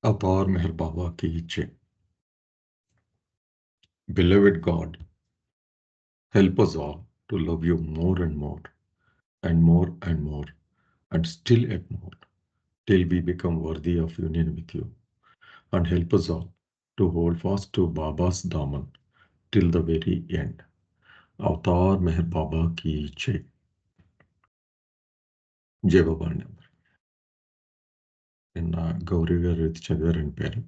अपार मेहर बाबा की जय. Beloved God, help us all to love you more and more, and more and more, and still yet more, till we become worthy of union with you. And help us all to hold fast to Baba's daman till the very end. Avatar Meher Baba ki jai. జై బాబా అండి. నిన్న గౌరీ గారు ఇది చదివారని పేరు.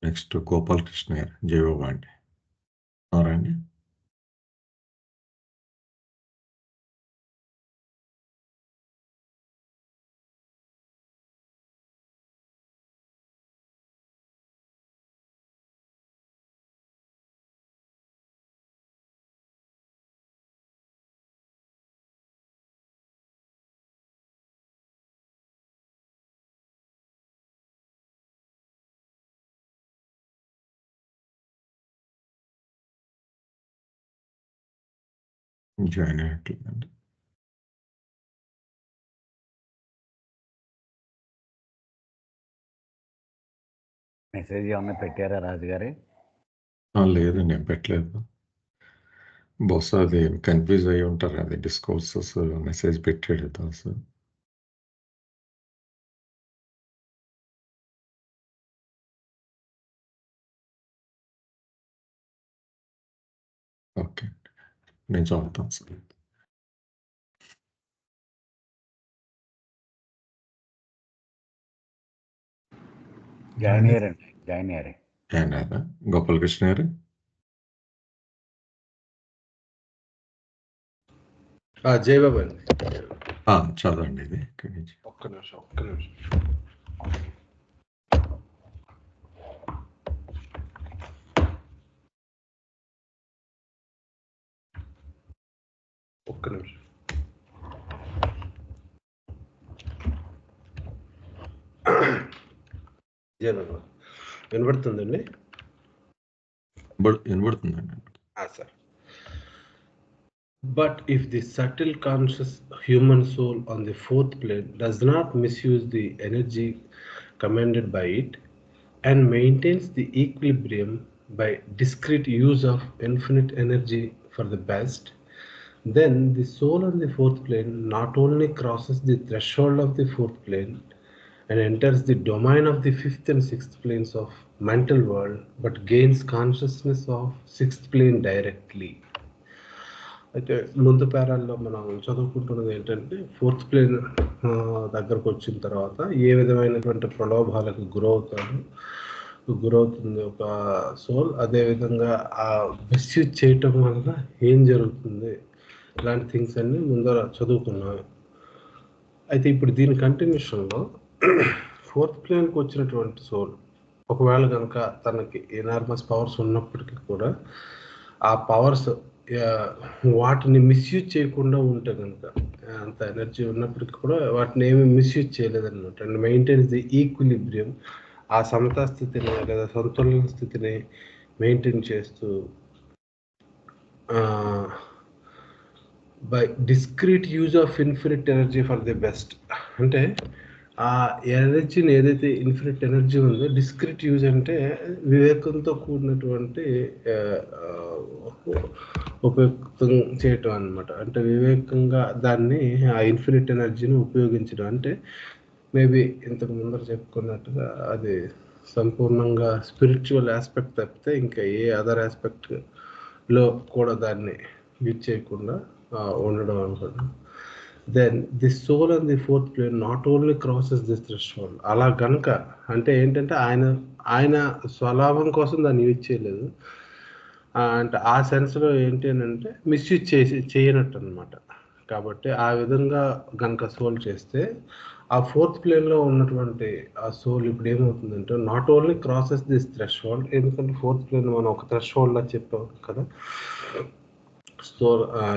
Next Gopalakrishna గారు జై బాబా అండి. అవునండి. జాయిన్ అయ్యట్లేదండి. మెసేజ్ ఏమన్నా పెట్టారా రాజుగారి? లేదు, నేను పెట్టలేదు. బహుశా అది కన్ఫ్యూజ్ అయ్యి ఉంటారు. అది డిస్కోర్సెస్ మెసేజ్ పెట్టాడు దాస్. ఓకే, నేను చదువుతాను సార్. జాయిన్ అయ్యారా గోపాలకృష్ణ గారు? జై బాబా అండి. చదవండి ఇది ఇక్కడి నుంచి. ఒక్క నిమిషం జై బాబా. వినబడుతుందండి? వినబడుతుందండి sir. But if the subtle conscious human soul on the fourth plane does not misuse the energy commanded by it and maintains the equilibrium by discrete use of infinite energy for the best, then the soul on the fourth plane not only crosses the threshold of the fourth plane and enters the domain of the fifth and sixth planes of mental world, but gains consciousness of sixth plane directly. అయితే ముందు పేరాల్లో మనం చదువుకుంటున్నది ఏంటంటే, fourth plane దగ్గరకు వచ్చిన తర్వాత ఏ విధమైనటువంటి ప్రలోభాలకు గురవుతుంది ఒక సోల్, అదేవిధంగా ఆ మిస్యూజ్ చేయటం వల్ల ఏం జరుగుతుంది, ఇలాంటి థింగ్స్ అన్నీ ముందర చదువుకున్నాం. అయితే ఇప్పుడు దీని కంటిన్యూషన్లో ఫోర్త్ ప్లేన్కి వచ్చినటువంటి సోల్ ఒకవేళ కనుక తనకి ఎనార్మస్ పవర్స్ ఉన్నప్పటికీ కూడా ఆ పవర్స్ వాటిని మిస్యూజ్ చేయకుండా ఉంటే కనుక, అంత ఎనర్జీ ఉన్నప్పటికీ కూడా వాటిని ఏమి మిస్యూజ్ చేయలేదన్నమాట. అండ్ మెయింటైన్స్ ది ఈక్విలిబ్రియం, ఆ సమతా స్థితిని లేదా సంతులన స్థితిని మెయింటైన్ చేస్తూ by discrete use of infinite energy for the best. అంటే ఆ ఎనర్జీని ఏదైతే ఇన్ఫినిట్ ఎనర్జీ ఉందో, డిస్క్రీట్ యూజ్ అంటే వివేకంతో కూడినటువంటి ఉపయుక్తం చేయటం అన్నమాట. అంటే వివేకంగా దాన్ని, ఆ ఇన్ఫినిట్ ఎనర్జీని ఉపయోగించడం. అంటే మేబీ ఇంతకు ముందర చెప్పుకున్నట్టుగా అది సంపూర్ణంగా స్పిరిచువల్ ఆస్పెక్ట్ తప్పితే ఇంకా ఏ అదర్ ఆస్పెక్ట్లో కూడా దాన్ని యూజ్ చేయకుండా ఉండడం అనుకోండి. Then the soul on the fourth plane not only crosses this threshold. అలా కనుక అంటే ఏంటంటే ఆయన స్వలాభం కోసం దాన్ని యూజ్ చేయలేదు. అంటే ఆ సెన్స్లో ఏంటి అని అంటే మిస్యూజ్ చేయనట్టు అనమాట. కాబట్టి ఆ విధంగా కనుక సోల్ చేస్తే ఆ ఫోర్త్ ప్లేన్లో ఉన్నటువంటి ఆ సోల్ ఇప్పుడు ఏమవుతుందంటే not only crosses this threshold. ఎందుకంటే ఫోర్త్ ప్లేన్ మనం ఒక థ్రెషోల్డ్లా చెప్పాం కదా,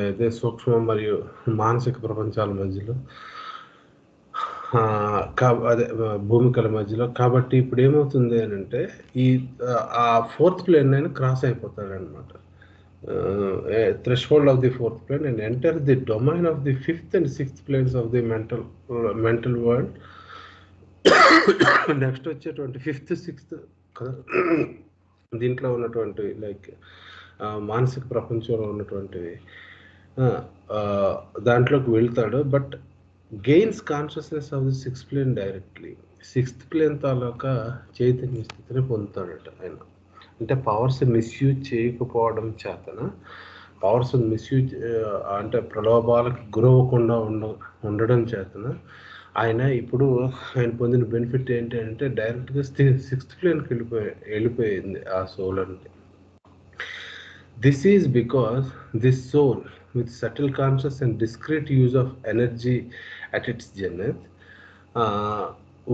అదే సూక్ష్మ మరియు మానసిక ప్రపంచాల మధ్యలో, అదే భూమికల మధ్యలో. కాబట్టి ఇప్పుడు ఏమవుతుంది అని అంటే ఆ ఫోర్త్ ప్లేన్ ఆయన cross అయిపోతాడనమాట. threshold of the fourth plane and enter the domain of the fifth and sixth planes of the mental world next వచ్చేటువంటి 5th 6th కదా, దీంట్లో ఉన్నటువంటి లైక్ మానసిక ప్రపంచంలో ఉన్నటువంటివి దాంట్లోకి వెళ్తాడు. But gains consciousness of the 6th plane directly. 6th plane తాలూకా చైతన్య స్థితిని పొందుతాడట ఆయన. అంటే పవర్స్ మిస్యూజ్ చేయకపోవడం చేతన, పవర్స్ మిస్యూజ్ అంటే ప్రలోభాలకు గురవ్వకుండా ఉండడం చేతన ఆయన ఇప్పుడు ఆయన పొందిన బెనిఫిట్ ఏంటి అంటే డైరెక్ట్గా 6th ప్లేన్కి వెళ్ళిపోయింది ఆ సోల్ అంటే. This is because this soul, with subtle conscious and discrete use of energy at its zenith,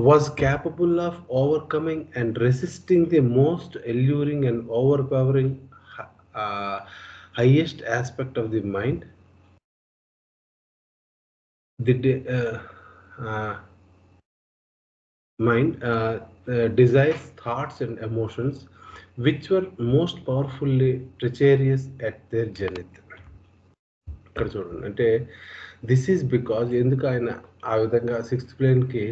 was capable of overcoming and resisting the most alluring and overpowering highest aspect of the mind, the desires, thoughts and emotions which were most powerfully treacherous at their zenith. ఇక్కడ చూడండి, అంటే this is because ఎందుకు ఆయన ఆ విధంగా 6th ప్లేన్కి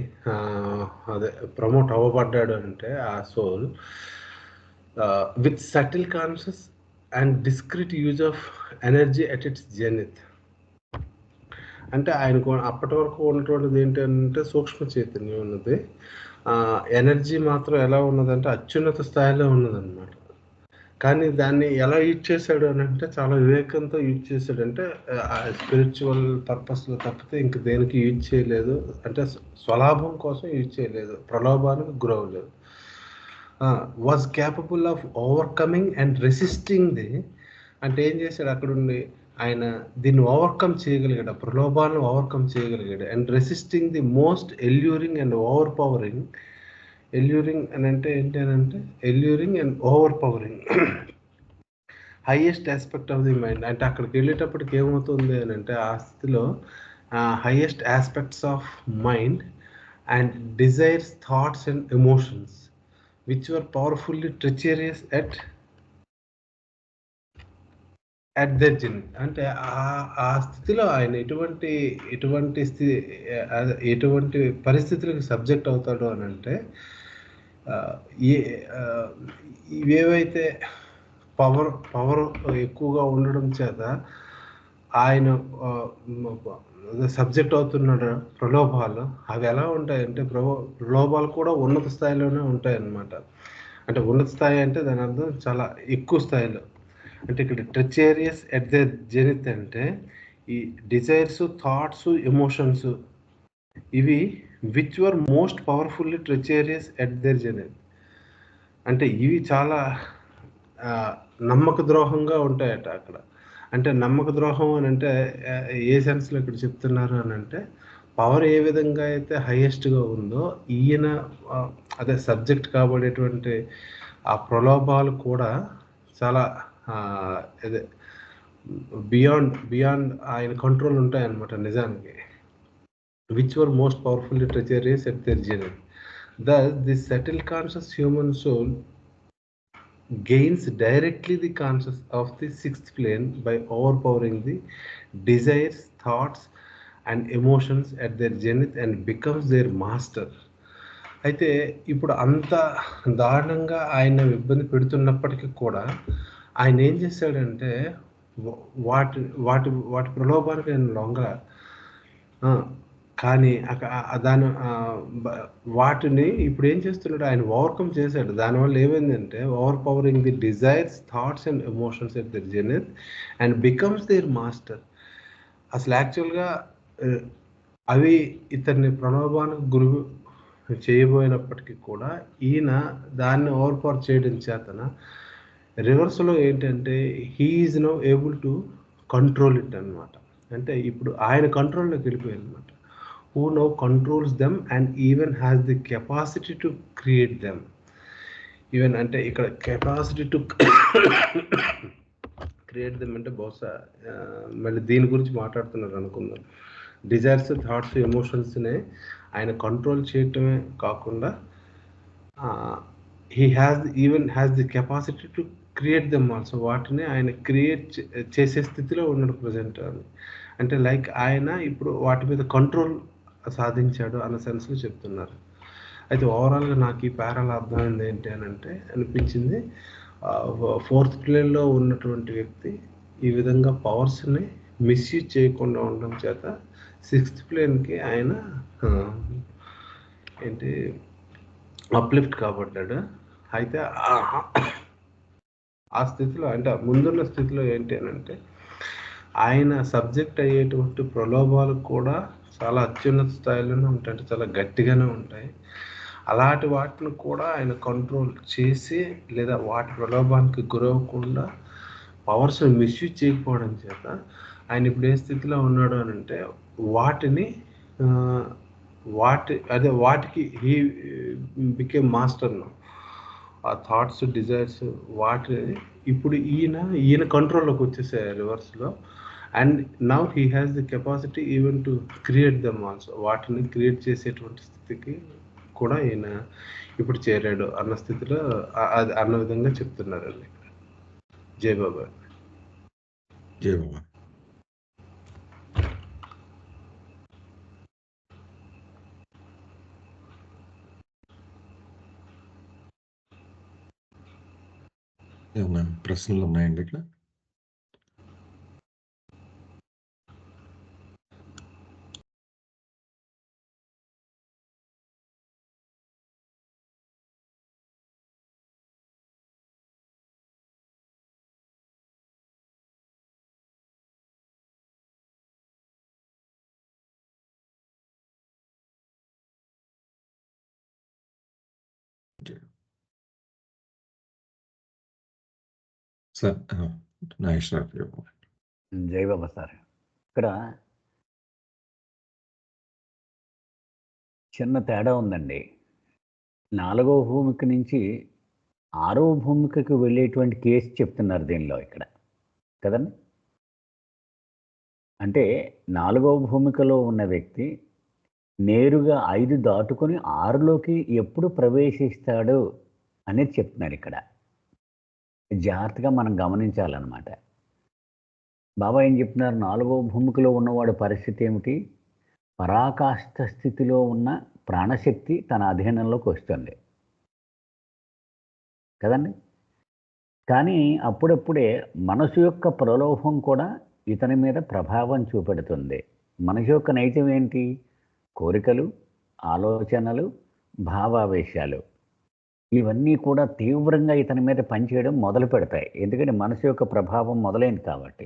అదే promote అవ్వబడ్డాడు అంటే ఆ soul with subtle conscious and discrete use of energy at its zenith. అంటే ఆయనకు అప్పటి వరకు ఉన్నటువంటిది ఏంటంటే సూక్ష్మ చైతన్యం ఉన్నది, ఎనర్జీ మాత్రం ఎలా ఉన్నదంటే అత్యున్నత స్థాయిలో ఉన్నదన్నమాట. కానీ దాన్ని ఎలా యూజ్ చేశాడు అని అంటే చాలా వివేకంతో యూజ్ చేశాడు. అంటే స్పిరిచువల్ పర్పస్లో తప్పితే ఇంక దేనికి యూజ్ చేయలేదు, అంటే స్వలాభం కోసం యూజ్ చేయలేదు, ప్రలోభానికి గురవలేదు. Was capable of overcoming and resisting the, అంటే ఏం చేశాడు అక్కడుండి ఆయన దీన్ని ఓవర్కమ్ చేయగలిగాడు, ఆ ప్రలోభాలను ఓవర్కమ్ చేయగలిగాడు. And resisting the most alluring and overpowering. Alluring అని అంటే ఏంటి అని అంటే alluring and overpowering highest aspect of the mind. అంటే అక్కడికి వెళ్ళేటప్పటికి ఏమవుతుంది అని అంటే ఆ స్థితిలో highest aspects of mind and desires, thoughts and emotions which were powerfully treacherous at there జెన్. అంటే ఆ స్థితిలో ఆయన ఎటువంటి పరిస్థితులకు సబ్జెక్ట్ అవుతాడు అని అంటే ఇవేవైతే పవర్ ఎక్కువగా ఉండడం చేత ఆయన సబ్జెక్ట్ అవుతున్నాడు ప్రలోభాలు. అవి ఎలా ఉంటాయంటే ప్రలోభాలు కూడా ఉన్నత స్థాయిలోనే ఉంటాయన్నమాట. అంటే ఉన్నత స్థాయి అంటే దాని అర్థం చాలా ఎక్కువ స్థాయిలో. అంటే ఇక్కడ ట్రెచరియస్ ఎట్ ద జెనిత్ అంటే ఈ డిజైర్స్, థాట్స్, ఎమోషన్స్ ఇవి which were most powerfully treacherous at their zenith. అంటే ఇవి చాలా నమ్మక ద్రోహంగా ఉంటాయట అక్కడ. అంటే నమ్మక ద్రోహం అని అంటే ఏ సెన్స్లో ఇక్కడ చెప్తున్నారు అని అంటే పవర్ ఏ విధంగా అయితే హైయెస్ట్గా ఉందో ఈయన అదే సబ్జెక్ట్ కాబడేటువంటి ఆ ప్రలోభాలు కూడా చాలా అదే బియాండ్ ఆయన కంట్రోల్ ఉంటాయన్నమాట నిజానికి. which were most powerfully treacherous at their journey. Thus, the subtle conscious human soul gains directly the conscious of the 6th plane by overpowering the desires, thoughts and emotions at their zenith and becomes their master. అయితే ఇప్పుడు అంత దారుణంగా ఆయన ఇబ్బంది పెడుతున్నప్పటికీ కూడా ఆయన ఏం చేశాడంటే వాటి వాటి వాటి ప్రలోభానికి ఆయన లొంగ, కానీ వాటిని ఇప్పుడు ఏం చేస్తున్నాడు ఆయన ఓవర్కమ్ చేశాడు. దానివల్ల ఏమైందంటే overpowering the desires, thoughts and emotions at their zenith and becomes their master. అసలు యాక్చువల్గా అవి ఇతన్ని ప్రలోభానికి గురి చేయబోయినప్పటికీ కూడా ఈయన దాన్ని ఓవర్ పవర్ చేయడం చేతన రివర్స్లో ఏంటంటే he is now able to control it అనమాట. అంటే ఇప్పుడు ఆయన కంట్రోల్లోకి వెళ్ళిపోయాయి అనమాట. who now controls them and even has the capacity to create them. Even అంటే ఇక్కడ కెపాసిటీ టు క్రియేట్ దెమ్ అంటే బహుశా మళ్ళీ దీని గురించి మాట్లాడుతున్నారు అనుకుందాం. డిజైర్స్, థాట్స్, ఎమోషన్స్నే ఆయన కంట్రోల్ చేయటమే కాకుండా he has the capacity to create them also. వాటిని ఆయన క్రియేట్ చేసే స్థితిలో ఉన్నాడు ప్రజెంట్ అని. అంటే లైక్ ఆయన ఇప్పుడు వాటి మీద కంట్రోల్ సాధించాడు అన్న సెన్స్లో చెప్తున్నారు. అయితే ఓవరాల్గా నాకు ఈ పేరాలో అర్థమైంది ఏంటి అని అంటే అనిపించింది, 4th ప్లేన్లో ఉన్నటువంటి వ్యక్తి ఈ విధంగా పవర్స్ని మిస్యూజ్ చేయకుండా ఉండడం చేత 6th ప్లేన్కి ఆయన ఏంటి అప్లిఫ్ట్ కాబడ్డాడు. అయితే ఆ స్థితిలో అంటే ముందున్న స్థితిలో ఏంటి అని అంటే ఆయన సబ్జెక్ట్ అయ్యేటువంటి ప్రలోభాలు కూడా చాలా అత్యున్నత స్థాయిలోనే ఉంటాయి, అంటే చాలా గట్టిగానే ఉంటాయి. అలాంటి వాటిని కూడా ఆయన కంట్రోల్ చేసి లేదా వాటి ప్రలోభానికి గురవ్వకుండా పవర్స్ని మిస్యూజ్ చేయకపోవడం చేత ఆయన ఇప్పుడు ఏ స్థితిలో ఉన్నాడు అని అంటే వాటికి హీ బికేమ్ మాస్టర్. ఆ థాట్స్, డిజైర్స్ వాటిని ఇప్పుడు ఈయన కంట్రోల్లోకి వచ్చేసాయి రివర్స్లో. And now he has the capacity even to create them also. వాటిని క్రియేట్ చేసేటువంటి స్థితికి కూడా ఈయన ఇప్పుడు చేరాడు అన్న స్థితిలో అది అన్న విధంగా చెప్తున్నారండి. జై బాబా. జై బాబా. ఏమన్నా ప్రశ్నలు ఉన్నాయండి ఇక్కడ? సార్ నాగేశ్వరరావు. జై బాబా సార్. ఇక్కడ చిన్న తేడా ఉందండి. 4వ భూమిక నుంచి 6వ భూమికకు వెళ్ళేటువంటి కేసు చెప్తున్నారు దీనిలో ఇక్కడ కదండి. అంటే 4వ భూమికలో ఉన్న వ్యక్తి నేరుగా 5 దాటుకొని 6లోకి ఎప్పుడు ప్రవేశిస్తాడు అనేది చెప్తున్నారు ఇక్కడ. జాగ్రత్తగా మనం గమనించాలన్నమాట. బాబా ఏం చెప్తున్నారు, 4వ భూమికలో ఉన్నవాడు పరిస్థితి ఏమిటి? పరాకాష్ఠ స్థితిలో ఉన్న ప్రాణశక్తి తన అధీనంలోకి వస్తుంది కదండి. కానీ అప్పుడప్పుడే మనసు యొక్క ప్రలోభం కూడా ఇతని మీద ప్రభావం చూపెడుతుంది. మనిషి యొక్క నైజం ఏంటి? కోరికలు, ఆలోచనలు, భావావేశాలు ఇవన్నీ కూడా తీవ్రంగా ఇతని మీద పనిచేయడం మొదలు పెడతాయి. ఎందుకంటే మనసు యొక్క ప్రభావం మొదలైంది కాబట్టి.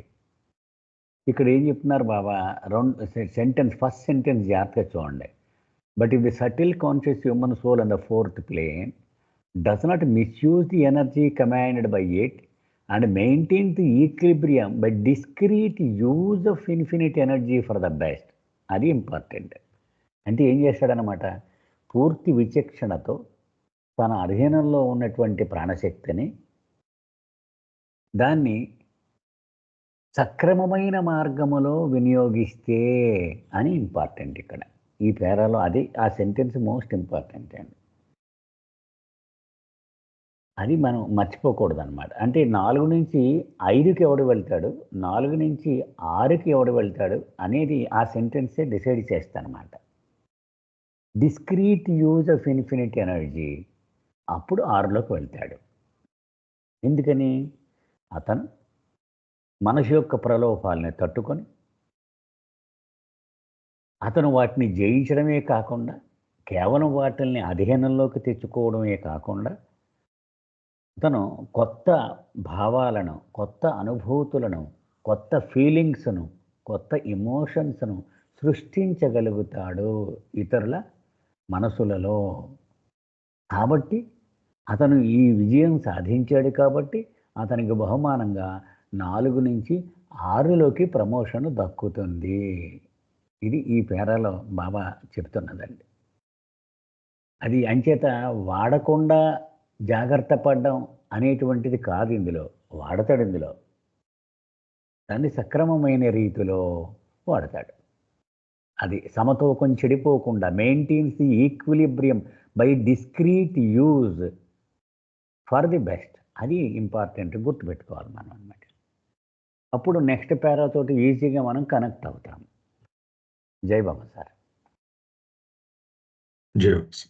ఇక్కడ ఏం చెప్తున్నారు బాబా, ఫస్ట్ సెంటెన్స్ జాగ్రత్తగా చూడండి. But if the subtle conscious human soul on the 4th plane does not misuse the energy commanded by it and maintain the equilibrium by discrete use of infinite energy for the best. అది important. అంటే ఏం చేస్తాడనమాట, పూర్తి విచక్షణతో తన అధీనంలో ఉన్నటువంటి ప్రాణశక్తిని దాన్ని సక్రమమైన మార్గములో వినియోగిస్తే అని ఇంపార్టెంట్ ఇక్కడ ఈ పేరాలో. అది ఆ సెంటెన్స్ మోస్ట్ ఇంపార్టెంట్ అండి. అది మనం మర్చిపోకూడదు అనమాట. అంటే 4 నుంచి 5కి ఎవడు వెళ్తాడు, 4 నుంచి 6కి ఎవడు వెళ్తాడు అనేది ఆ సెంటెన్సే డిసైడ్ చేస్తానమాట. Discreet use of infinite energy అప్పుడు 6లోకి వెళ్తాడు. ఎందుకని? అతను మనసు యొక్క ప్రలోభాలని తట్టుకొని అతను వాటిని జయించడమే కాకుండా కేవలం వాటిని అధీనంలోకి తెచ్చుకోవడమే కాకుండా అతను కొత్త భావాలను, కొత్త అనుభూతులను, కొత్త ఫీలింగ్స్ను, కొత్త ఎమోషన్స్ను సృష్టించగలుగుతాడు ఇతరుల మనసులలో. కాబట్టి అతను ఈ విజయం సాధించాడు కాబట్టి అతనికి బహుమానంగా 4 నుంచి 6లోకి ప్రమోషన్ దక్కుతుంది. ఇది ఈ పేరాలో బాబా చెప్తున్నదండి. అది అంచేత వాడకుండా జాగ్రత్త పడడం అనేటువంటిది కాదు, ఇందులో వాడతాడు. ఇందులో దాన్ని సక్రమమైన రీతిలో వాడతాడు. అది సమతూకం చెడిపోకుండా maintains the equilibrium by discrete use for the best. అది ఇంపార్టెంట్, గుర్తుపెట్టుకోవాలి మనం అన్నమాట. అప్పుడు నెక్స్ట్ పేరాతోటి ఈజీగా మనం కనెక్ట్ అవుతాం. జై బాబా సార్. జై బాబా.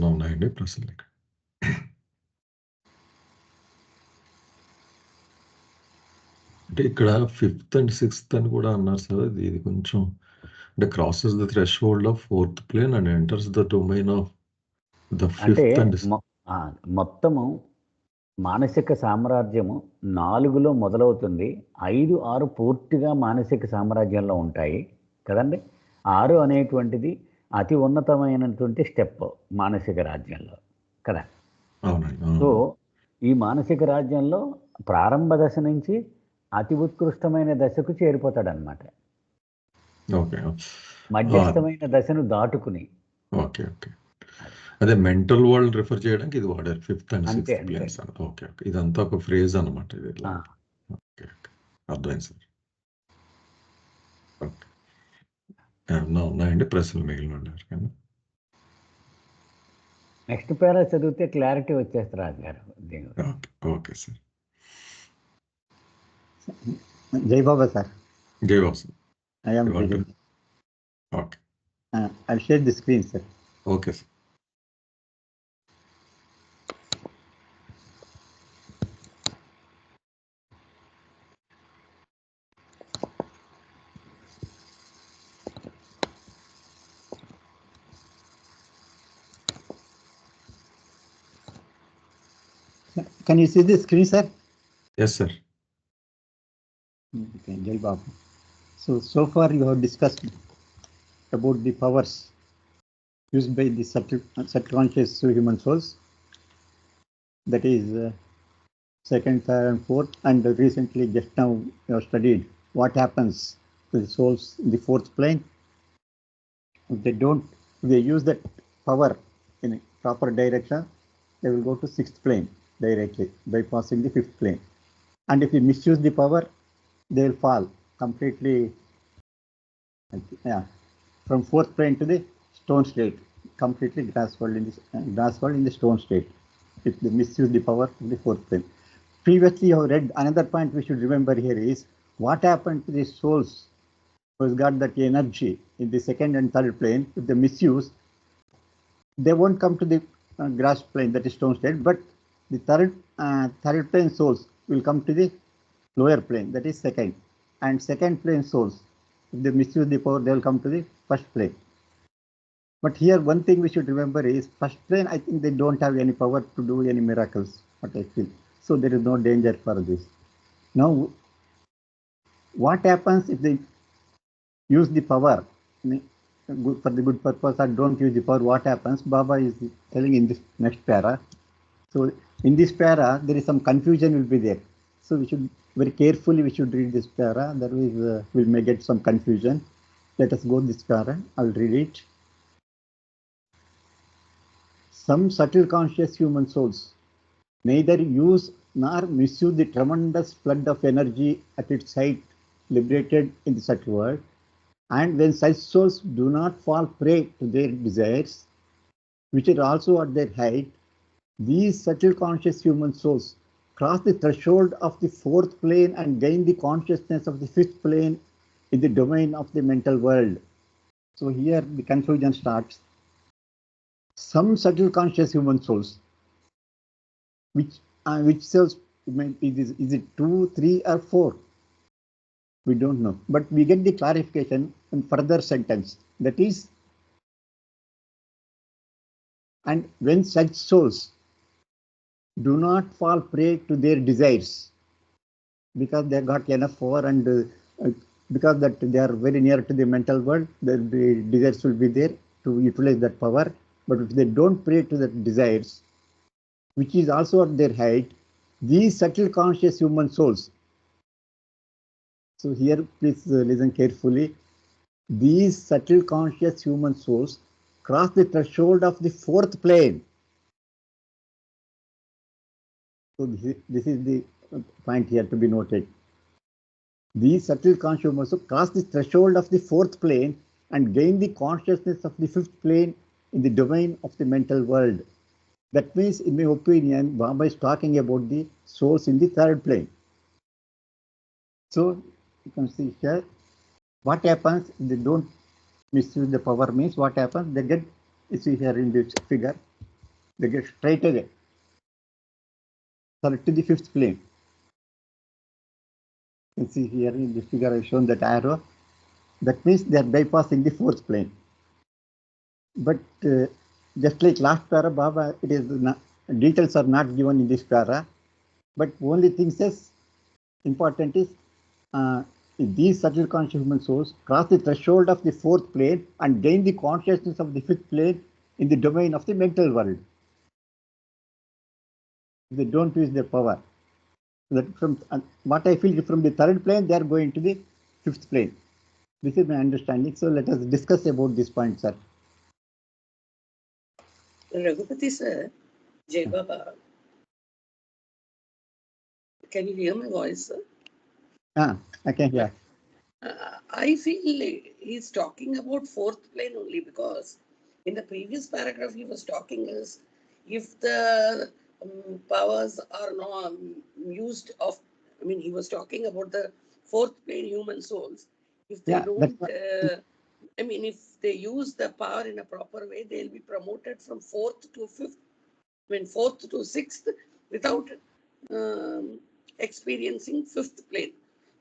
ఏమన్నా ఉన్నాయండి ప్రశ్నలు ఇక్కడ? అంటే ఇక్కడ 5th and 6th అని కూడా అన్నారు సార్. ఇది కొంచెం అంటే crosses the threshold of 4th plane and enters the domain of the అంటే 5th and మొత్తము మానసిక సామ్రాజ్యము 4లో మొదలవుతుంది. 5, 6 పూర్తిగా మానసిక సామ్రాజ్యంలో ఉంటాయి కదండి. 6 అనేటువంటిది అతి ఉన్నతమైనటువంటి స్టెప్ మానసిక రాజ్యంలో కదా. అవునండి. సో ఈ మానసిక రాజ్యంలో ప్రారంభ దశ నుంచి అతి ఉత్కృష్టమైన దశకు చేరిపోతాడనమాట. ఓకే. మధ్యస్థమైన దశను దాటుకుని. ఓకే. ఓకే. అదే మెంటల్ వరల్డ్ రిఫర్ చేయడానికి ఇది వాడారు 5th and 6th ప్లేన్స్ అని. ఓకే. ఓకే. ఇదంతా ఒక ఫ్రేజ్ అనమాట ఇది. ఓకే. ఓకే. అర్థమైంది సార్. ఓకే. ఏమన్నా ఉన్నాయండి ప్రశ్నలు మిగిలిన ఎవరికైనా? నెక్స్ట్ పేరా చదివితే క్లారిటీ వచ్చేస్తారు రాజు గారు. Okay sir. జై బాబా సార్. జై బాబా sir. I am ready. Okay. I'll share the screen, sir. Okay sir. Can you see the screen, sir? Yes, sir. Okay, Jai Baba. So far you have discussed about the powers used by the subconscious human souls. That is second, third, and fourth. And recently, just now, you have studied what happens to the souls in the fourth plane. If they use that power in a proper direction, they will go to sixth plane directly, bypassing the fifth plane. And if you misuse the power, they will fall completely, from fourth plane to the stone state, completely grasped in the stone state, if they misuse the power of the fourth plane. Previously, you have read another point we should remember here is what happened to the souls who has got that energy in the second and third plane. If they misuse, they won't come to the grass plane, that is stone state, but the third plane souls will come to the lower plane, that is second, and second plane souls, if they misuse the power, they will come to the first plane. But here one thing we should remember is first plane, I think they don't have any power to do any miracles, what I feel. So there is no danger for this. Now, what happens if they use the power for the good purpose or don't use the power? What happens? Baba is telling in this next para. So in this para, there is some confusion will be there. So we should very carefully read this para. Otherwise, we may get some confusion. Let us go this para. I'll read it. Some subtle conscious human souls neither use nor misuse the tremendous flood of energy at its height liberated in the subtle world. And when such souls do not fall prey to their desires, which are also at their height, these subtle conscious human souls cross the threshold of the fourth plane and gain the consciousness of the fifth plane in the domain of the mental world. So here the confusion starts. Some subtle conscious human souls, which souls, is it 2, 3, or 4? We don't know, but we get the clarification in further sentence. That is, and when such souls do not fall prey to their desires, because they got enough power and because that they are very near to the mental world, the desires will be there to utilize that power. But if they don't prey to the desires, which is also at their height, these subtle conscious human souls. So here, please listen carefully. These subtle conscious human souls cross the threshold of the fourth plane. So this is the point here to be noted. These subtle conscious human souls cross the threshold of the fourth plane and gain the consciousness of the fifth plane in the domain of the mental world. That means, in my opinion, Baba is talking about the souls in the third plane. So you can see here, what happens if they don't misuse the power means what happens? They get, you see here in this figure, They get straight away. Sorry, to the fifth plane. You can see here in this figure I've shown that arrow. That means they are bypassing the fourth plane. But just like last para, Baba, it is not, details are not given in this para. But only thing says important is if these subtle conscious human souls cross the threshold of the fourth plane and gain the consciousness of the fifth plane in the domain of the mental world. They don't use their power. That from what I feel from the third plane, they are going to the fifth plane. This is my understanding. So let us discuss about this point, sir. Raghupati sir, Jai Baba, can you hear my voice, sir? I can hear. I feel he's talking about fourth plane only because in the previous paragraph he was talking is if the powers are not used of, I mean, he was talking about the fourth plane human souls. If they don't, I mean, if they use the power in a proper way, they'll be promoted from fourth to fifth, I mean, fourth to sixth without experiencing fifth plane.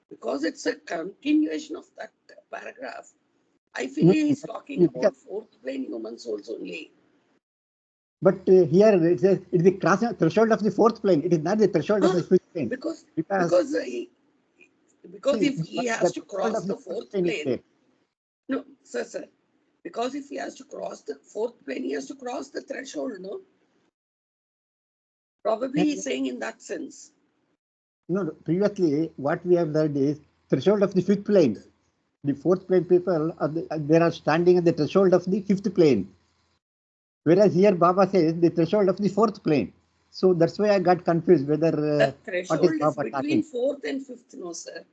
Because it's a continuation of that paragraph, I feel he's talking about fourth plane human souls only. But here it says it's the crossing threshold of the fourth plane. It is not the threshold of the fifth plane. Because if he has to cross the fourth plane, no, sir. Because if he has to cross the fourth plane, he has to cross the threshold, no? Probably he's saying in that sense. No, previously what we have learned is threshold of the fifth plane. The fourth plane people they are standing at the threshold of the fifth plane. Whereas here Baba says the threshold of the fourth plane. So that's why I got confused whether the threshold what is is Baba between talking? fourth and fifth, no, sir.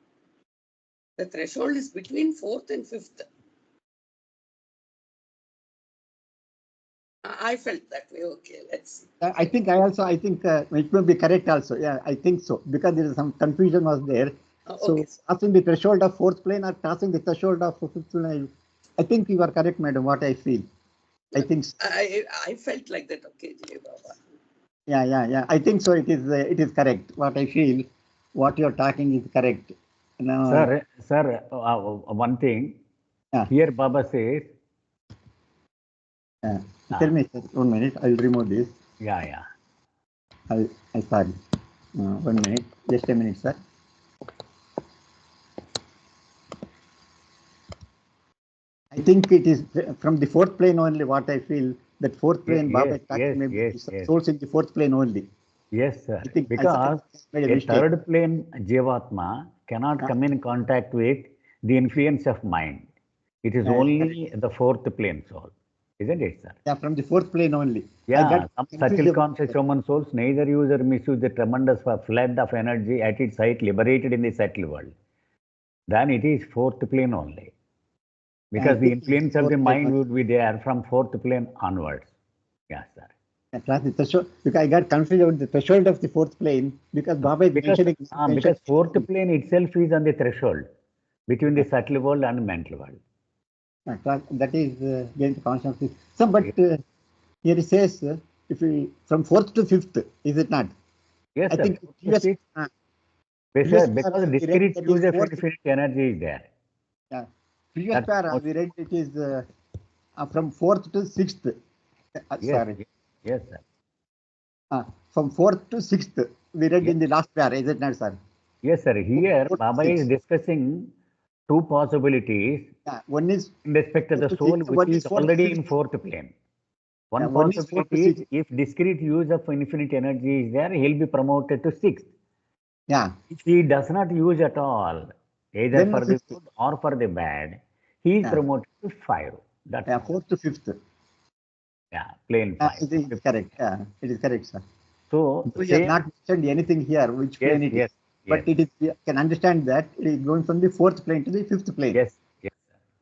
The threshold is between fourth and fifth. I felt that way. Okay, let's see. I think it may be correct also. Yeah, I think so because there is some confusion was there. So Okay, crossing the threshold of fourth plane or crossing the threshold of fifth plane. I think you are correct, madam. What I feel. I think so. I felt like that. Okay, Jai Baba. Yeah. I think so. It is correct. What I feel, what you are talking is correct. Now, Sir, one thing. Yeah. Here Baba says. Tell me, sir, 1 minute. I will remove this. Yeah. I sorry. 1 minute. Just a minute, sir. I think it is from the fourth plane only. What I feel that fourth plane, Baba is talking maybe souls in the fourth plane only. Yes, sir. I think Because a third plane Jivatma cannot come in contact with the influence of mind. It is only the fourth plane soul, isn't it, sir? Yeah, from the fourth plane only. Yeah, some subtle conscious human souls neither use or misuse the tremendous flood of energy at its height liberated in the subtle world. Then it is fourth plane only. Because the influence of the mind would be there from fourth plane onwards. Yes, sir. Because I got confused about the threshold of the fourth plane because Baba is mentioning. Because fourth plane itself is on the threshold between the subtle world and mental world. That is again the consciousness. So, but here it says if we from fourth to fifth, is it not? Yes, I sir. think because discrete use of infinite energy is there. Yeah. Previous para we read it is from fourth to sixth. Sorry. Yes, sir. From fourth to sixth, we read in the last para, is it not, sir? Yes, sir. Here, Baba is discussing two possibilities. One is in respect to the soul, which is already in fourth plane. One possibility is if discrete use of infinite energy is there, he'll be promoted to sixth. Yeah. If he does not use at all, either then for the good or for the bad, he is promoted to 5. That's fourth to fifth. Yeah, plane 5. It is correct. Yeah, it is correct, sir. So we have not mentioned anything here which plane it is. But it is, we can understand that it is going from the fourth plane to the fifth plane. Yes, sir.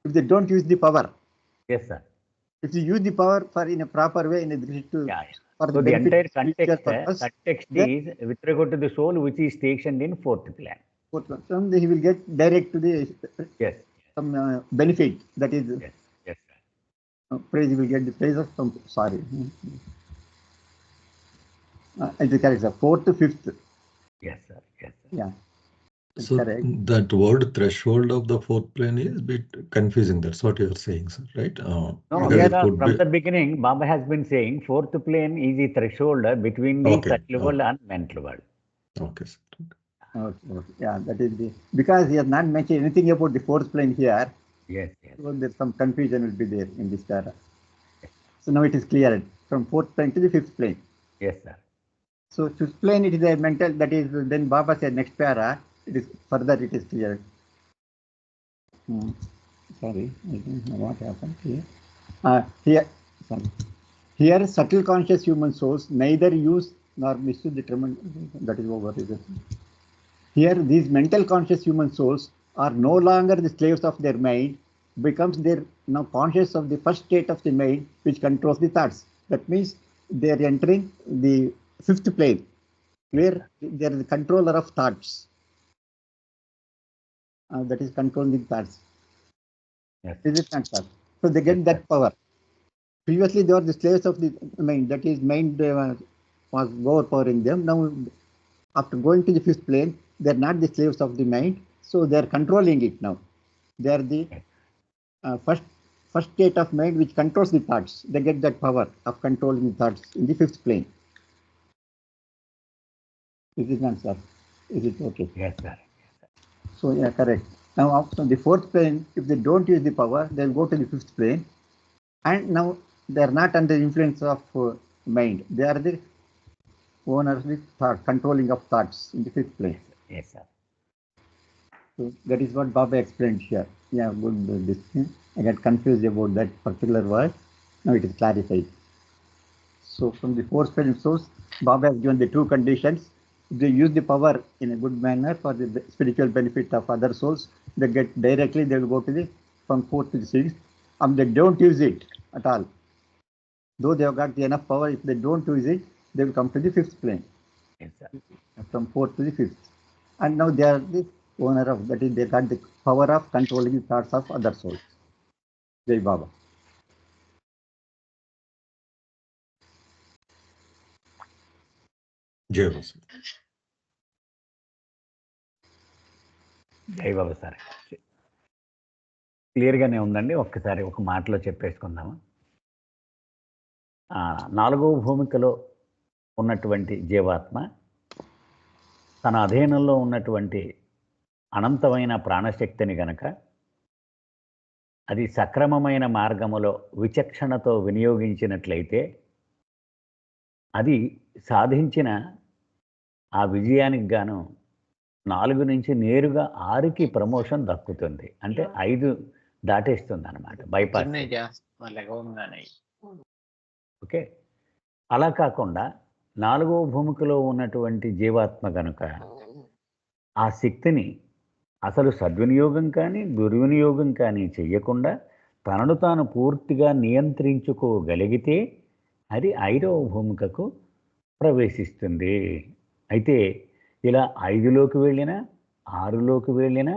If they don't use the power. Yes, sir. If you use the power for in a proper way, in a for the entire context is with regard to the soul which is stationed in fourth plane. From he will get direct to the some benefit that is yes, praise. He will get the praise of some. Sorry. It is correct, sir. 4th to 5th. Yes, sir. Yes, sir. Yeah. It's So correct. that word threshold of the fourth plane is a bit confusing. That's what you are saying, sir, right? No, Because here it could from be. the beginning, Baba has been saying fourth plane is the threshold between the Okay. subtle world and mental world. Okay, sir. Okay. Yeah, that is the, because he has not mentioned anything about the 4th plane here. Yes, yes. So there's some confusion will be there in this para. So now it is cleared from 4th plane to the 5th plane. Yes, sir. So 5th plane, it is a mental, that is, then Baba said next para, it is further, it is cleared. Sorry, I don't know what happened here. Here, sorry. Here, subtle conscious human souls neither use nor misuse the tremendous, that is over. Here, these mental conscious human souls are no longer the slaves of their mind, becomes their now conscious of the first state of the mind, which controls the thoughts. That means they are entering the 5th plane, where they are the controller of thoughts. That is controlling thoughts. Yes. Is it not, sir? So they get Yes, that sir. power. Previously, they were the slaves of the mind. That is, mind was overpowering them. Now, after going to the 5th plane, they are not the slaves of the mind. So they are controlling it now. They are the first state of mind which controls the thoughts. They get that power of controlling the thoughts in the 5th plane. Is it not, sir? Is it okay? Yes, sir. So yeah, correct. Now, after the 4th plane, if they don't use the power, they'll go to the 5th plane. And now they are not under influence of mind. They are the owners of thought, controlling of thoughts in the 5th plane. Yes, sir. So that is what Baba explained here. Yeah, good. This thing. I got confused about that particular word. Now it is clarified. So from the 4th plane source, Baba has given the two conditions. If they use the power in a good manner for the spiritual benefit of other souls, they get directly, they will go to the from 4th to the 6th. They don't use it at all. Though they have got the enough power, if they don't use it, they will come to the 5th plane. Yes, sir. From 4th to the 5th. And now they are the owner of, that is, they got the power of controlling the thoughts of other souls. Jai Baba. Jai Vasu. జై బాబా sir. క్లియర్గానే ఉందండి. ఒక్కసారి ఒక మాటలో చెప్పేసుకుందాము. 4వ భూమికలో ఉన్నటువంటి జీవాత్మ తన అధీనంలో ఉన్నటువంటి అనంతమైన ప్రాణశక్తిని గనక అది సక్రమమైన మార్గములో విచక్షణతో వినియోగించినట్లయితే అది సాధించిన ఆ విజయానికి గాను 4 నుంచి నేరుగా 6కి ప్రమోషన్ దక్కుతుంది. అంటే 5 దాటేస్తుంది అనమాట, బైపాస్. ఓకే. అలా కాకుండా 4వ భూమికలో ఉన్నటువంటి జీవాత్మ గనుక ఆ శక్తిని అసలు సద్వినియోగం కానీ దుర్వినియోగం కానీ చెయ్యకుండా తనను తాను పూర్తిగా నియంత్రించుకోగలిగితే అది 5వ భూమికకు ప్రవేశిస్తుంది. అయితే ఇలా 5లోకి వెళ్ళినా 6లోకి వెళ్ళినా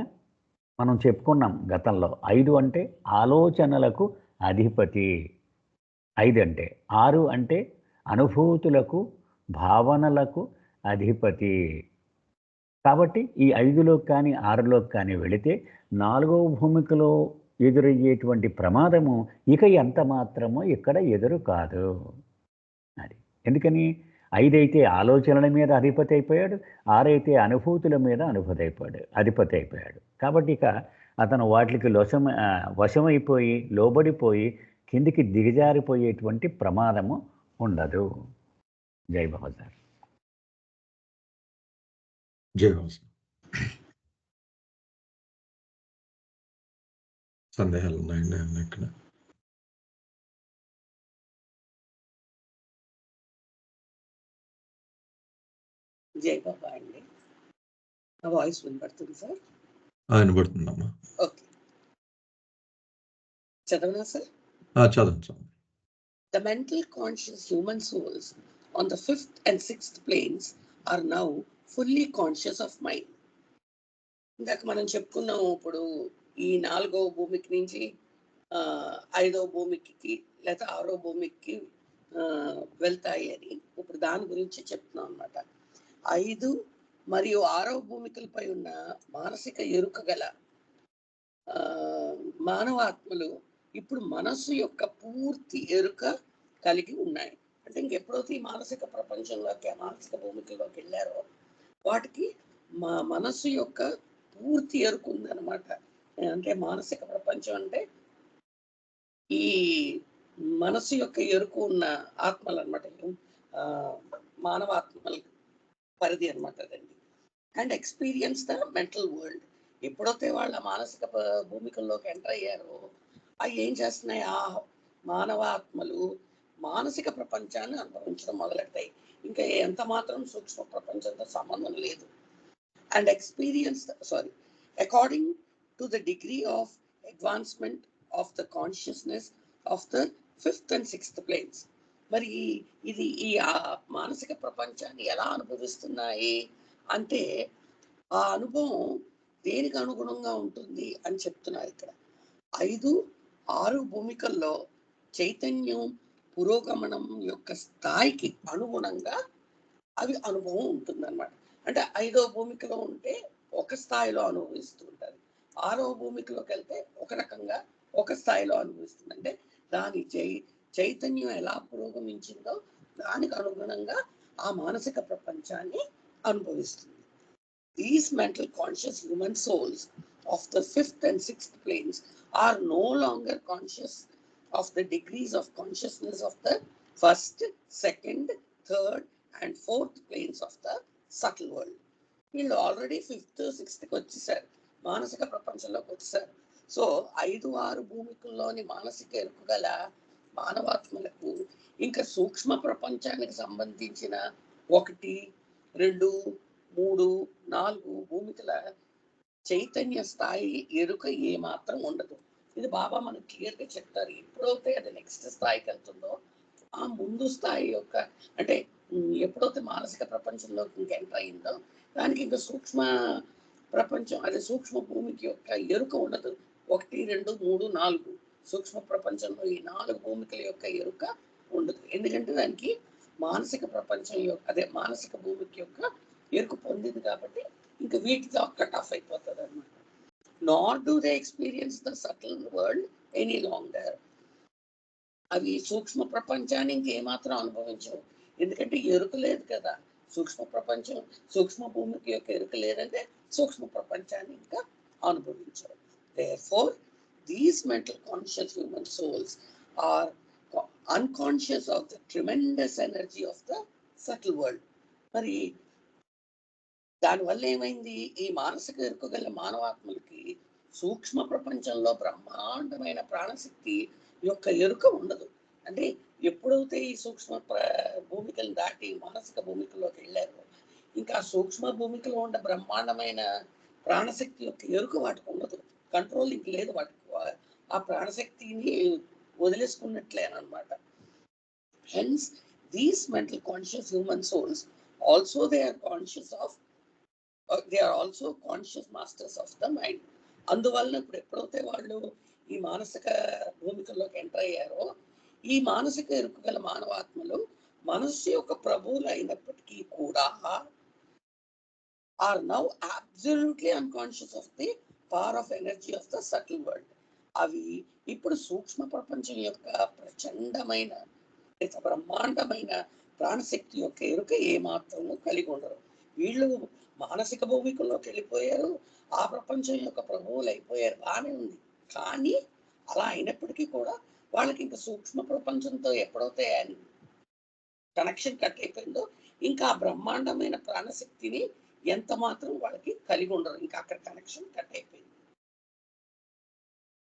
మనం చెప్పుకున్నాం గతంలో. 5 అంటే ఆలోచనలకు అధిపతి, 5 అంటే 6 అంటే అనుభూతులకు భావనలకు అధిపతి. కాబట్టి ఈ 5లోకి కానీ 6లోకి కానీ వెళితే 4వ భూమికలో ఎదురయ్యేటువంటి ప్రమాదము ఇక ఎంత మాత్రమో ఇక్కడ ఎదురు కాదు. అది ఎందుకని 5 అయితే ఆలోచనల మీద అధిపతి అయిపోయాడు, 6 అయితే అనుభూతుల మీద అధిపతి అయిపోయాడు. కాబట్టి ఇక అతను వాటికి వశమైపోయి లోబడిపోయి కిందికి దిగజారిపోయేటువంటి ప్రమాదము ఉండదు. జై బాబా సార్. జై వాసు. సందేహాలు ఉన్నాయండి ఏమన్నా ఇక్కడ? జై బాబా అండి. నా వాయిస్ వినపడుతుంది సార్? వినపడుతుందమ్మా. ఓకే, చదవనా సార్? చదవండి. The mental conscious human souls on the 5th and 6th planes are now fully conscious of mind. ఇందాక మనం చెప్పుకున్నాము, ఇప్పుడు ఈ 4వ భూమికి నుంచి 5వ భూమికి లేదా 6వ భూమికి వెళ్తాయి అని. ఇప్పుడు దాని గురించి చెప్తున్నాం అన్నమాట. 5 మరియు 6వ భూమికలపై ఉన్న మానసిక ఎరుక గల మానవాత్మలు ఇప్పుడు మనస్సు యొక్క పూర్తి ఎరుక కలిగి ఉన్నాయి. అంటే ఇంకెప్పుడైతే ఈ మానసిక ప్రపంచంలోకి మానసిక భూమికల్లోకి వెళ్ళారో వాటికి మా మనస్సు యొక్క పూర్తి ఎరుక ఉందన్నమాట. అంటే మానసిక ప్రపంచం అంటే ఈ మనస్సు యొక్క ఎరుకు ఉన్న ఆత్మలు అనమాట, మానవాత్మల పరిధి అనమాట అదండి. And experience the mental world. ఎప్పుడైతే వాళ్ళ మానసిక భూమికల్లోకి ఎంటర్ అయ్యారో అవి ఏం చేస్తున్నాయి, ఆ మానవాత్మలు మానసిక ప్రపంచాన్ని అనుభవించడం మొదలెడతాయి. ఇంకా ఎంత మాత్రం సూక్ష్మ ప్రపంచంతో సంబంధం లేదు. And experience according to the degree of advancement of the consciousness of the 5th and 6th planes. మరి ఇది ఈ మానసిక ప్రపంచాన్ని ఎలా అనుభవిస్తున్నాయి అంటే ఆ అనుభవం దేనికి అనుగుణంగా ఉంటుంది అని చెప్తున్నారు ఇక్కడ. 5, 6 భూమికల్లో చైతన్యం పురోగమనం యొక్క స్థాయికి అనుగుణంగా అవి అనుభవం ఉంటుందన్నమాట. అంటే 5వ భూమికలో ఉంటే ఒక స్థాయిలో అనుభవిస్తూ ఉంటారు, 6వ భూమికలోకి వెళ్తే ఒక రకంగా ఒక స్థాయిలో అనుభవిస్తుంది. అంటే దాని చైతన్యం ఎలా పురోగమించిందో దానికి అనుగుణంగా ఆ మానసిక ప్రపంచాన్ని అనుభవిస్తుంది. These mental conscious human souls of the 5th and 6th planes are no longer conscious of the degrees of consciousness of the 1st, 2nd, 3rd and 4th planes of the subtle world. వీళ్ళు already 5th, 6th వచ్చేసారు, మానసిక ప్రపంచంలోకి వచ్చేసారు. So 5, 6 భూమికల్లోని మానసిక ఎరుకు గల మానవాత్మలకు ఇంకా సూక్ష్మ ప్రపంచానికి సంబంధించిన 1, 2, 3, 4 భూమికల చైతన్య స్థాయి ఎరుక ఏమాత్రం ఉండదు. ఇది బాబా మనకు క్లియర్గా చెప్తారు. ఎప్పుడైతే అది నెక్స్ట్ స్థాయికి వెళ్తుందో ఆ ముందు స్థాయి యొక్క అంటే ఎప్పుడైతే మానసిక ప్రపంచంలోకి ఇంక ఎంటర్ అయిందో దానికి ఇంకా సూక్ష్మ ప్రపంచం అదే సూక్ష్మ భూమికి యొక్క ఎరుక ఉండదు. 1, 2, 3, 4 సూక్ష్మ ప్రపంచంలో ఈ 4 భూమికల యొక్క ఎరుక ఉండదు. ఎందుకంటే దానికి మానసిక ప్రపంచం యొక్క అదే మానసిక భూమికి యొక్క ఎరుక పొందింది కాబట్టి ఇంకా వీటితో కట్ ఆఫ్ అయిపోతుంది అనమాట. Not do they experience the subtle world any longer. అవి సూక్ష్మ ప్రపంచాన్ని ఇంకేమాత్రం అనుభవించవు, ఎందుకంటే ఎరుక లేదు కదా. సూక్ష్మ ప్రపంచం సూక్ష్మ భూమికి యొక్క ఎరుక లేదంటే సూక్ష్మ ప్రపంచాన్ని ఇంకా అనుభవించవు. Therefore, these mental conscious human souls are unconscious of the tremendous energy of the subtle world. మరి దానివల్ల ఏమైంది, ఈ మానసిక ఎరుక గల మానవాత్మలకి సూక్ష్మ ప్రపంచంలో బ్రహ్మాండమైన ప్రాణశక్తి యొక్క ఎరుక ఉండదు. అంటే ఎప్పుడైతే ఈ సూక్ష్మ భూమికలు దాటి మానసిక భూమికలోకి వెళ్ళారో ఇంకా సూక్ష్మ భూమికలో ఉండే బ్రహ్మాండమైన ప్రాణశక్తి యొక్క ఎరుక వాటికి ఉండదు, కంట్రోల్ ఇంక లేదు వాటికి. ఆ ప్రాణశక్తిని వదిలేసుకున్నట్లేనమాట. Hence these mental conscious human souls also they are also conscious masters of the mind. అందువల్ల ఇప్పుడు ఎప్పుడైతే వాళ్ళు ఈ మానసిక భూమికల్లోకి ఎంటర్ అయ్యారో ఈ మానసిక ఎరుక గల మానవాత్మలు మనస్సు యొక్క ప్రభువులు అయినప్పటికీ కూడా are now absolutely unconscious of the power of energy of the subtle world. అవి ఇప్పుడు సూక్ష్మ ప్రపంచం యొక్క ప్రచండమైన బ్రహ్మాండమైన ప్రాణశక్తి యొక్క ఎరుక ఏమాత్రము కలిగి ఉండరు. వీళ్ళు మానసిక భూమికల్లోకి వెళ్ళిపోయారు, ఆ ప్రపంచం యొక్క ప్రభువులు అయిపోయారు, బాగానే ఉంది. కానీ అలా అయినప్పటికీ కూడా వాళ్ళకి ఇంకా సూక్ష్మ ప్రపంచంతో ఎప్పుడైతే కనెక్షన్ కట్ అయిపోయిందో ఇంకా బ్రహ్మాండమైన ప్రాణశక్తిని ఎంత మాత్రం వాళ్ళకి కలిగి ఉండరు, ఇంకా అక్కడ కనెక్షన్ కట్ అయిపోయింది.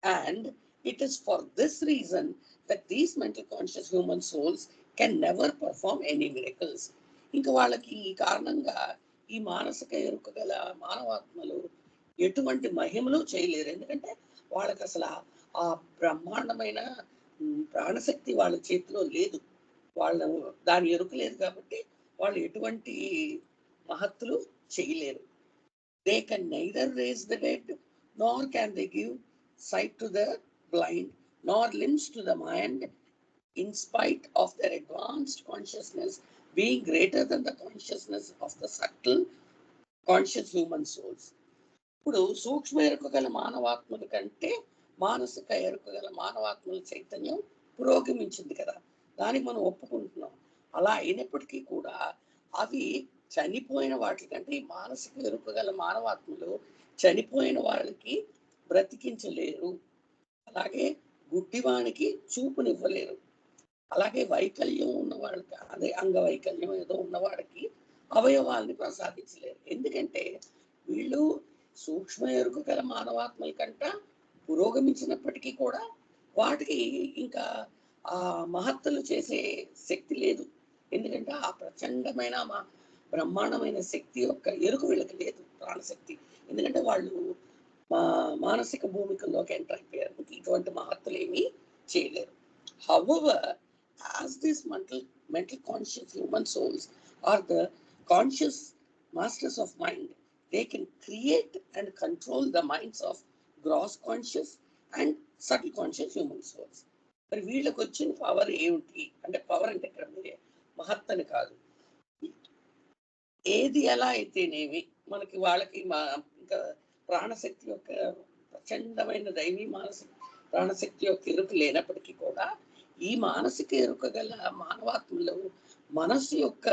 And it is for this reason that these mental conscious human souls can never perform any miracles. ఇంకా వాళ్ళకి ఈ కారణంగా ఈ మానసిక ఎరుక గల మానవాత్మలు ఎటువంటి మహిమలు చేయలేరు, ఎందుకంటే వాళ్ళకి అసలు ఆ బ్రహ్మాండమైన ప్రాణశక్తి వాళ్ళ చేతిలో లేదు, వాళ్ళ దాని ఎరుక లేదు కాబట్టి వాళ్ళు ఎటువంటి మహత్తులు చేయలేరు. They can neither raise the dead, nor can they give sight to the blind, nor limbs to the mind. In spite of their advanced consciousness, being greater than the consciousness of the subtle conscious human souls. ఇప్పుడు సూక్ష్మ ఎరుక గల మానవాత్మల కంటే మానసిక ఎరుక గల మానవాత్మల చైతన్యం పురోగమించింది కదా, దానికి మనం ఒప్పుకుంటున్నాం. అలా అయినప్పటికీ కూడా అవి చనిపోయిన వాటికంటే ఈ మానసిక ఎరుక గల మానవాత్మలు చనిపోయిన వాళ్ళకి బ్రతికించలేరు, అలాగే గుడ్డివానికి చూపునివ్వలేరు, అలాగే వైకల్యం ఉన్న వాళ్ళకి, అదే అంగవైకల్యం ఏదో ఉన్నవాడికి అవయవాల్ని ప్రసాదించలేరు. ఎందుకంటే వీళ్ళు సూక్ష్మ ఎరుక గల మానవాత్మల కంట పురోగమించినప్పటికీ కూడా వాటికి ఇంకా ఆ మహత్తులు చేసే శక్తి లేదు. ఎందుకంటే ఆ ప్రచండమైన బ్రహ్మాండమైన శక్తి యొక్క ఎరుక వీళ్ళకి లేదు, ప్రాణశక్తి. ఎందుకంటే వాళ్ళు మానసిక భూమికల్లోకి ఎంటర్ అయిపోయారు, ఇటువంటి మహత్తులు ఏమీ చేయలేరు. However, as these mental conscious human souls are the conscious masters of mind, they can create and control the minds of gross conscious and subtle conscious human souls. మరి వీళ్ళకి వచ్చిన పవర్ ఏమిటి అంటే, పవర్ అంటే ఇక్కడ మీరే మహత్తని కాదు, ఏది ఎలా అయితేనేమి మనకి వాళ్ళకి ఇంకా ప్రాణశక్తి యొక్క ప్రచండమైన దైవీ మానసిక ప్రాణశక్తి యొక్క ఎరుక లేనప్పటికీ కూడా ఈ మానసిక ఎరుక గల మానవాత్మలు మనస్సు యొక్క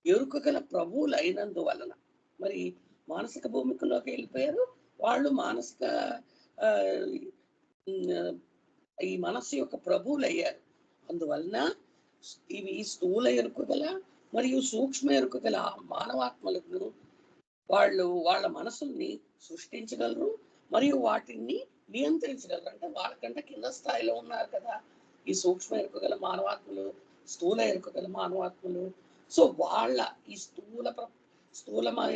ఎరుక గల ప్రభువులు అయినందువలన మరి మానసిక భూమికలోకి వెళ్ళిపోయారు వాళ్ళు. మానసిక ఈ మనస్సు యొక్క ప్రభువులు అయ్యారు. అందువలన ఇవి స్థూల ఎరుక గల మరియు సూక్ష్మ ఎరుక గల మానవాత్మలను వాళ్ళు వాళ్ళ మనసుల్ని సృష్టించగలరు మరియు వాటిని నియంత్రించగలరు. అంటే వాళ్ళకంటే కింద స్థాయిలో ఉన్నారు కదా ఈ సూక్ష్మ ఎరుక గల మానవాత్మలు, స్థూల ఎరుక గల మానవాత్మలు. సో వాళ్ళ ఈ స్థూల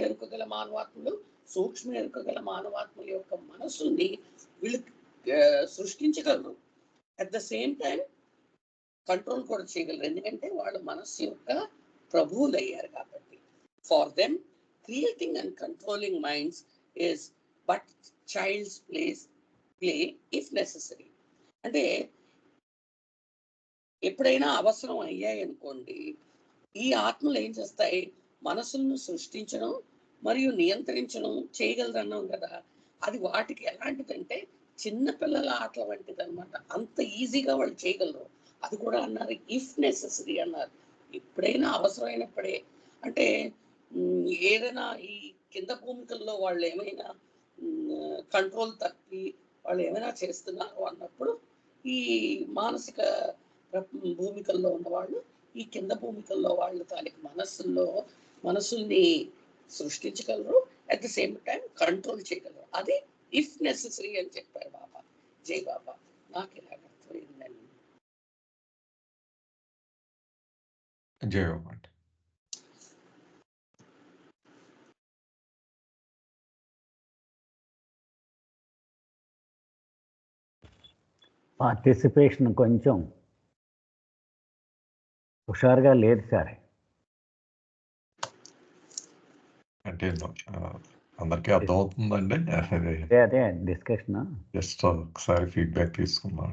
ఎరుక గల మానవాత్మలు, సూక్ష్మ ఎరుక గల మానవాత్మల యొక్క మనసుల్ని వీళ్ళు సృష్టించగలరు. At the same time control కూడా చేయగలరు, ఎందుకంటే వాళ్ళ మనస్సు యొక్క ప్రభువులు అయ్యారు కాబట్టి. For them creating and controlling minds is but child's play if necessary. అంటే ఎప్పుడైనా అవసరం అయ్యాయి అనుకోండి, ఈ ఆత్మలు ఏం చేస్తాయి, మనసులను సృష్టించడం మరియు నియంత్రించడం చేయగలరన్నాం కదా. అది వాటికి ఎలాంటిదంటే చిన్నపిల్లల ఆటల వంటిది అనమాట. అంత ఈజీగా వాళ్ళు చేయగలరు. అది కూడా అన్నారు ఇఫ్ నెసెసరీ అన్నారు, ఎప్పుడైనా అవసరమైనప్పుడే. అంటే ఏదైనా ఈ కింద భూమికల్లో వాళ్ళు ఏమైనా కంట్రోల్ తప్పి వాళ్ళు ఏమైనా చేస్తున్నారు అన్నప్పుడు ఈ మానసిక భూమికల్లో ఉన్నవాళ్ళు ఈ కింద భూమికల్లో వాళ్ళ తాలూకు మనసుల్ని సృష్టించగలరు, at the same time control చేయగలరు. అది ఇఫ్ నెసెసరీ అని చెప్పారు బాబా. జై బాబా. నాకు ఇలా అర్థమైందండి. జై బాబా. పార్టిసిపేషన్ కొంచెం హుషారుగా లేదు సార్. అంటే అందరికీ అర్థమవుతుందండి? అదే డిస్కషన్ జస్ట్ ఒకసారి ఫీడ్బ్యాక్ తీసుకున్నాం.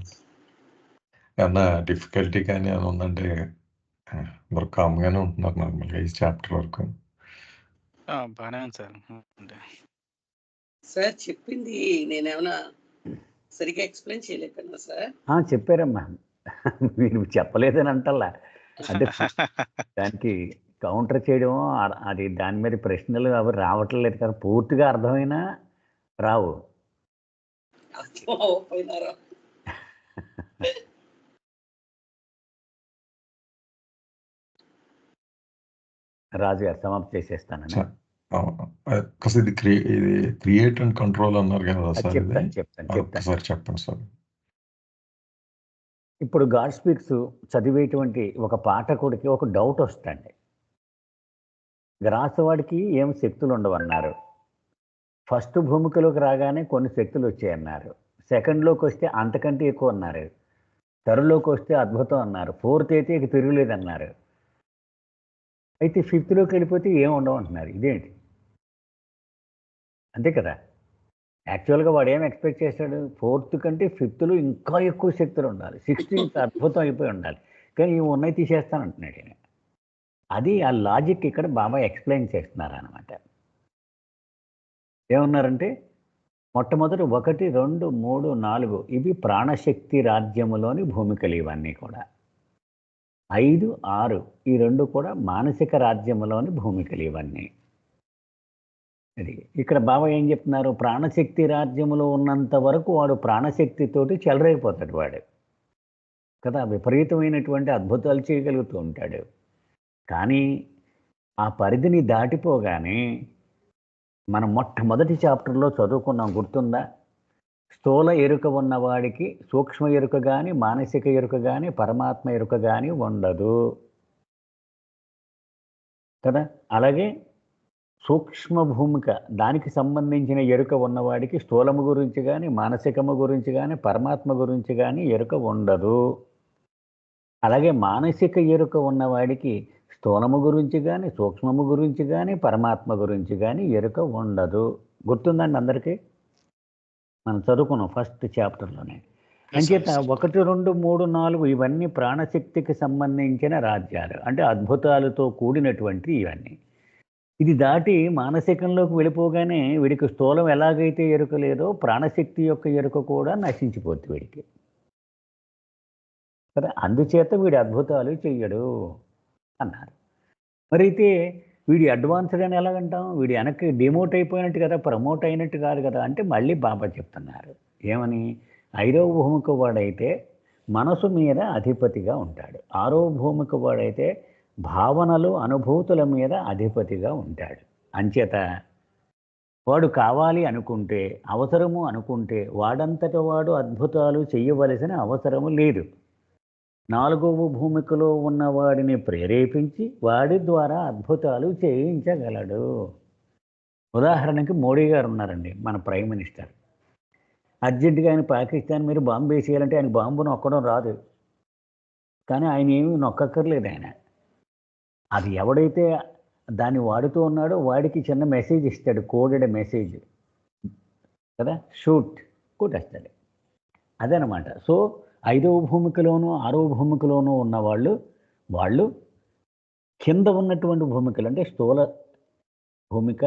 ఏమన్నా డిఫికల్టీ కానీ అని ఉందంటే మరి కామ్గానే ఉంటున్నారు నార్మల్గా ఈ చాప్టర్ వరకు. బాగానే ఉంది సార్. సార్ చెప్పింది నేనేమన్నా సరిగ్గా ఎక్స్ప్లెయిన్ చేయలేకపోయినా సార్? చెప్పారమ్మా, మీరు చెప్పలేదని అంటల్లా. అంటే దానికి కౌంటర్ చేయడం, అది దాని మీద ప్రశ్నలు అవి రావట్లేదు కదా, పూర్తిగా అర్థమైనా రావు. రాజు గారు సమాప్తి చేసేస్తానని. ఇది క్రియేట్ అండ్ కంట్రోల్ అన్నారు కదా సార్, చెప్తాను. చెప్పండి సార్. ఇప్పుడు గాడ్ స్పీక్స్ చదివేటువంటి ఒక పాఠకుడికి ఒక డౌట్ వస్తుంది. గ్రాసవాడికి ఏం శక్తులు ఉండవన్నారు. ఫస్ట్ భూమికలోకి రాగానే కొన్ని శక్తులు వచ్చాయన్నారు. సెకండ్లోకి వస్తే అంతకంటే ఎక్కువ అన్నారు. థర్డ్లోకి వస్తే అద్భుతం అన్నారు. ఫోర్త్ అయితే ఇక తిరుగులేదన్నారు. అయితే ఫిఫ్త్లోకి వెళ్ళిపోతే ఏం ఉండవు అంటున్నారు. ఇదేంటి? అంతే కదా. యాక్చువల్గా వాడు ఏం ఎక్స్పెక్ట్ చేశాడు, ఫోర్త్ కంటే ఫిఫ్త్లో ఇంకా ఎక్కువ శక్తులు ఉండాలి, 16th అద్భుతం అయిపోయి ఉండాలి. కానీ ఇవి ఉన్నాయి తీసేస్తానంటున్నాడు. అది ఆ లాజిక్ ఇక్కడ బాబా ఎక్స్ప్లెయిన్ చేస్తున్నారు అనమాట. ఏమన్నారంటే మొట్టమొదటి 1, 2, 3, 4 ఇవి ప్రాణశక్తి రాజ్యములోని భూమికలు ఇవన్నీ కూడా. 5, 6 ఈ 2 కూడా మానసిక రాజ్యములోని భూమికలు ఇవన్నీ. అది ఇక్కడ బాబా ఏం చెప్తున్నారు, ప్రాణశక్తి రాజ్యములో ఉన్నంత వరకు వాడు ప్రాణశక్తితోటి చెలరైపోతాడు వాడు కదా, విపరీతమైనటువంటి అద్భుతాలు చేయగలుగుతూ ఉంటాడు. కానీ ఆ పరిధిని దాటిపోగానే మనం మొట్టమొదటి చాప్టర్లో చదువుకున్నాం, గుర్తుందా? స్థూల ఎరుక ఉన్నవాడికి సూక్ష్మ ఎరుక కానీ మానసిక ఎరుక కానీ పరమాత్మ ఎరుక కానీ ఉండదు కదా. అలాగే సూక్ష్మ భూమిక దానికి సంబంధించిన ఎరుక ఉన్నవాడికి స్థూలము గురించి కానీ మానసికము గురించి కానీ పరమాత్మ గురించి కానీ ఎరుక ఉండదు. అలాగే మానసిక ఎరుక ఉన్నవాడికి స్థూలము గురించి కానీ సూక్ష్మము గురించి కానీ పరమాత్మ గురించి కానీ ఎరుక ఉండదు. గుర్తుందండి అందరికీ? మనం చదువుకున్నాం ఫస్ట్ చాప్టర్లోనే. అంచేత 1, 2, 3, 4 ఇవన్నీ ప్రాణశక్తికి సంబంధించిన రాజ్యాలు, అంటే అద్భుతాలతో కూడినటువంటి ఇవన్నీ. ఇది దాటి మానసికంలోకి వెళ్ళిపోగానే వీడికి స్థూలం ఎలాగైతే ఎరుక లేదో ప్రాణశక్తి యొక్క ఎరుక కూడా నశించిపోతుంది వీడికి కదా. అందుచేత వీడి అద్భుతాలు చెయ్యడు అన్నారు. మరి అయితే వీడి అడ్వాన్స్డ్ అని ఎలాగంటాం? వీడి వెనక్కి డిమోట్ అయిపోయినట్టు కదా, ప్రమోట్ అయినట్టు కాదు కదా. అంటే మళ్ళీ బాబా చెప్తున్నారు ఏమని, 5వ భూమిక వాడైతే మనసు మీద అధిపతిగా ఉంటాడు, 6వ భూమిక వాడైతే భావనలు అనుభూతుల మీద అధిపతిగా ఉంటాడు. అంచేత వాడు కావాలి అనుకుంటే, అవసరము అనుకుంటే వాడంతట వాడు అద్భుతాలు చేయవలసిన అవసరము లేదు. 4వ భూమికలో ఉన్నవాడిని ప్రేరేపించి వాడి ద్వారా అద్భుతాలు చేయించగలడు. ఉదాహరణకి మోడీ గారు ఉన్నారండి, మన ప్రైమ్ మినిస్టర్. అర్జెంటుగా ఆయన పాకిస్తాన్ మీరు బాంబు వేసేయాలంటే ఆయన బాంబు నొక్కడం రాదు, కానీ ఆయన ఏమీ నొక్కక్కర్లేదు. ఆయన అది ఎవడైతే దాన్ని వాడుతూ ఉన్నాడో వాడికి చిన్న మెసేజ్ ఇస్తాడు, కోడెడ్ మెసేజ్ కదా, షూట్ కొట్టేస్తాడు. అదనమాట. సో 5వ భూమికలోనూ 6వ భూమికలోనూ ఉన్నవాళ్ళు వాళ్ళు కింద ఉన్నటువంటి భూమికలు అంటే స్థూల భూమిక,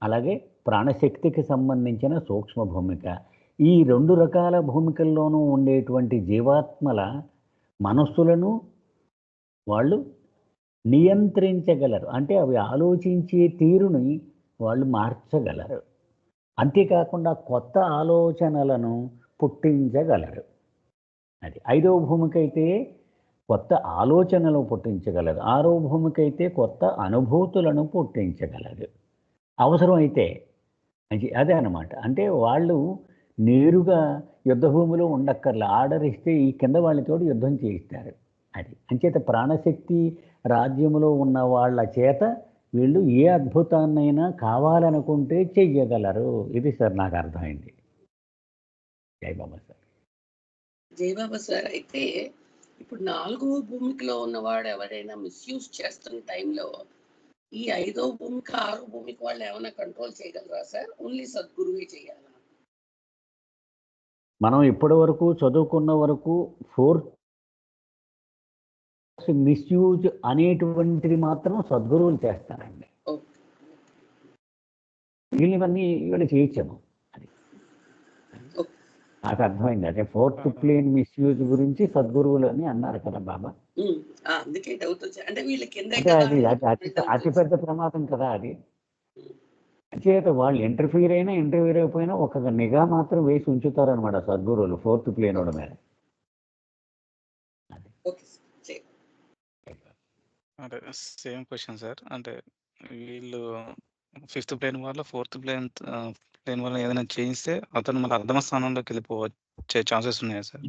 అలాగే ప్రాణశక్తికి సంబంధించిన సూక్ష్మ భూమిక, ఈ 2 రకాల భూమికల్లోనూ ఉండేటువంటి జీవాత్మల మనస్సులను వాళ్ళు నియంత్రించగలరు. అంటే అవి ఆలోచించే తీరుని వాళ్ళు మార్చగలరు. అంతేకాకుండా కొత్త ఆలోచనలను పుట్టించగలరు. అది 5వ భూమిక అయితే కొత్త ఆలోచనలు పుట్టించగలరు, 6వ భూమిక అయితే కొత్త అనుభూతులను పుట్టించగలరు అవసరమైతే. అదే అన్నమాట. అంటే వాళ్ళు నేరుగా యుద్ధ భూమిలో ఉండక్కర్లా, ఆర్డర్ ఇస్తే ఈ కింద వాళ్ళతో యుద్ధం చేయిస్తారు. అది అంచేత ప్రాణశక్తి రాజ్యములో ఉన్న వాళ్ళ చేత వీళ్ళు ఏ అద్భుతాన్నైనా కావాలనుకుంటే చెయ్యగలరు. ఇది సార్ నాకు అర్థమైంది. జై బాబా సార్. జై బాబా సార్. అయితే ఇప్పుడు 4వ భూమికలో ఉన్నవాడు ఎవరైనా మిస్యూజ్ చేస్తున్న టైంలో ఈ 5వ భూమిక 6వ భూమిక వాళ్ళు ఏమైనా కంట్రోల్ చేయగలరా సార్? ఓన్లీ సద్గురువే చేయాలా? మనం ఇప్పటి వరకు చదువుకున్న వరకు 4th మిస్యూజ్ అనేటువంటిది మాత్రం సద్గురువులు చేస్తారండి. వీళ్ళవన్నీ వీళ్ళు చేయొచ్చాము. అది నాకు అర్థమైంది. అదే 4th ప్లేన్ మిస్యూజ్ గురించి సద్గురువులు అని అన్నారు కదా బాబా. అందుకే డౌట్ వచ్చి అంటే వీళ్ళకి అది అతిపెద్ద ప్రమాదం కదా అది. చేత వాళ్ళు ఇంటర్ఫీర్ అయిపోయినా ఒక నిఘా మాత్రం వేసి ఉంచుతారనమాట సద్గురువులు 4th ప్లేన్ వాడి మీద. అంటే సేమ్ క్వశ్చన్ సార్. అంటే వీళ్ళు 5th ప్లేన్ వల్ల 4th ప్లేన్ వల్ల ఏదైనా చేయిస్తే అతను మన అర్ధమ స్థానంలోకి వెళ్ళిపోవచ్చే ఛాన్సెస్ ఉన్నాయా సార్?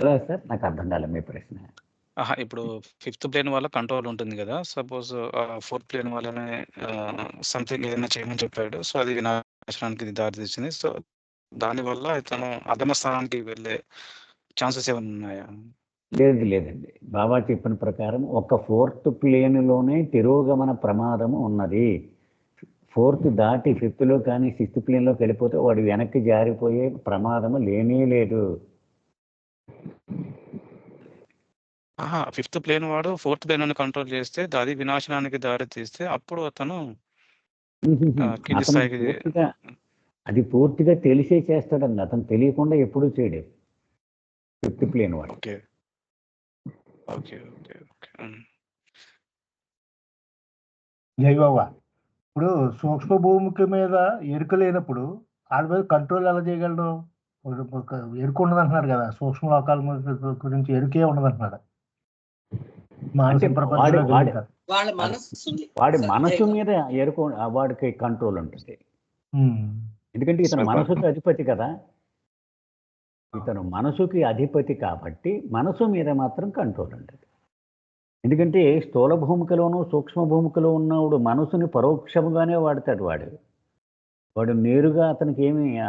ఎలా సార్? నాకు అర్థం కాలేదు మీ ప్రశ్న. ఇప్పుడు 5th ప్లేన్ వల్ల కంట్రోల్ ఉంటుంది కదా, సపోజ్ 4th ప్లేన్ వల్లనే సంథింగ్ ఏదైనా చేయమని చెప్పాడు, సో అది వినాశనానికి దారి తీసింది. సో దానివల్ల ఇతను అధమ స్థానానికి వెళ్ళే ఛాన్సెస్ ఏమైనా ఉన్నాయా? లేదండి. బాబా చెప్పిన ప్రకారం ఒక 4th ప్లేన్లోనే తిరోగమన ప్రమాదము ఉన్నది. 4th దాటి 5thలో కానీ 6th ప్లేన్లోకి వెళ్ళిపోతే వాడు వెనక్కి జారిపోయే ప్రమాదము లేనే లేదు. ఫిఫ్త్ ప్లేన్ వాడు ఫోర్త్ ప్లేన్ కంట్రోల్ చేస్తే అది వినాశనానికి దారి తీస్తే అప్పుడు అతను కింది అతను స్థాయికి పూర్తిగా తెలిసే చేస్తాడండి. అతను తెలియకుండా ఎప్పుడూ చేయడు. ఫిఫ్త్ ప్లేన్ వాడు. ఓకే ఓకే ఓకే ఓకే జై బాబా. ఇప్పుడు సూక్ష్మ భూమికి మీద ఎరుక లేనప్పుడు వాడి మీద కంట్రోల్ ఎలా చేయగలడు? ఎరుక ఉండదు అంటున్నాడు కదా, సూక్ష్మ లోకాల గురించి ఎరుకే ఉండదు అంటున్నాడు. మానసిక ప్రపంచంలో వాళ్ళ మనస్సుని వాడి మనసు మీద ఎరుక వాడికి కంట్రోల్ ఉంటుంది. ఎందుకంటే ఇతను మనసుకి అధిపతి కదా, ఇతను మనసుకి అధిపతి కాబట్టి మనసు మీద మాత్రం కంట్రోల్ ఉంటుంది. ఎందుకంటే స్థూల భూమికలోనూ సూక్ష్మ భూమికలో ఉన్నవాడు మనసుని పరోక్షముగానే వాడతాడు. వాడు నేరుగా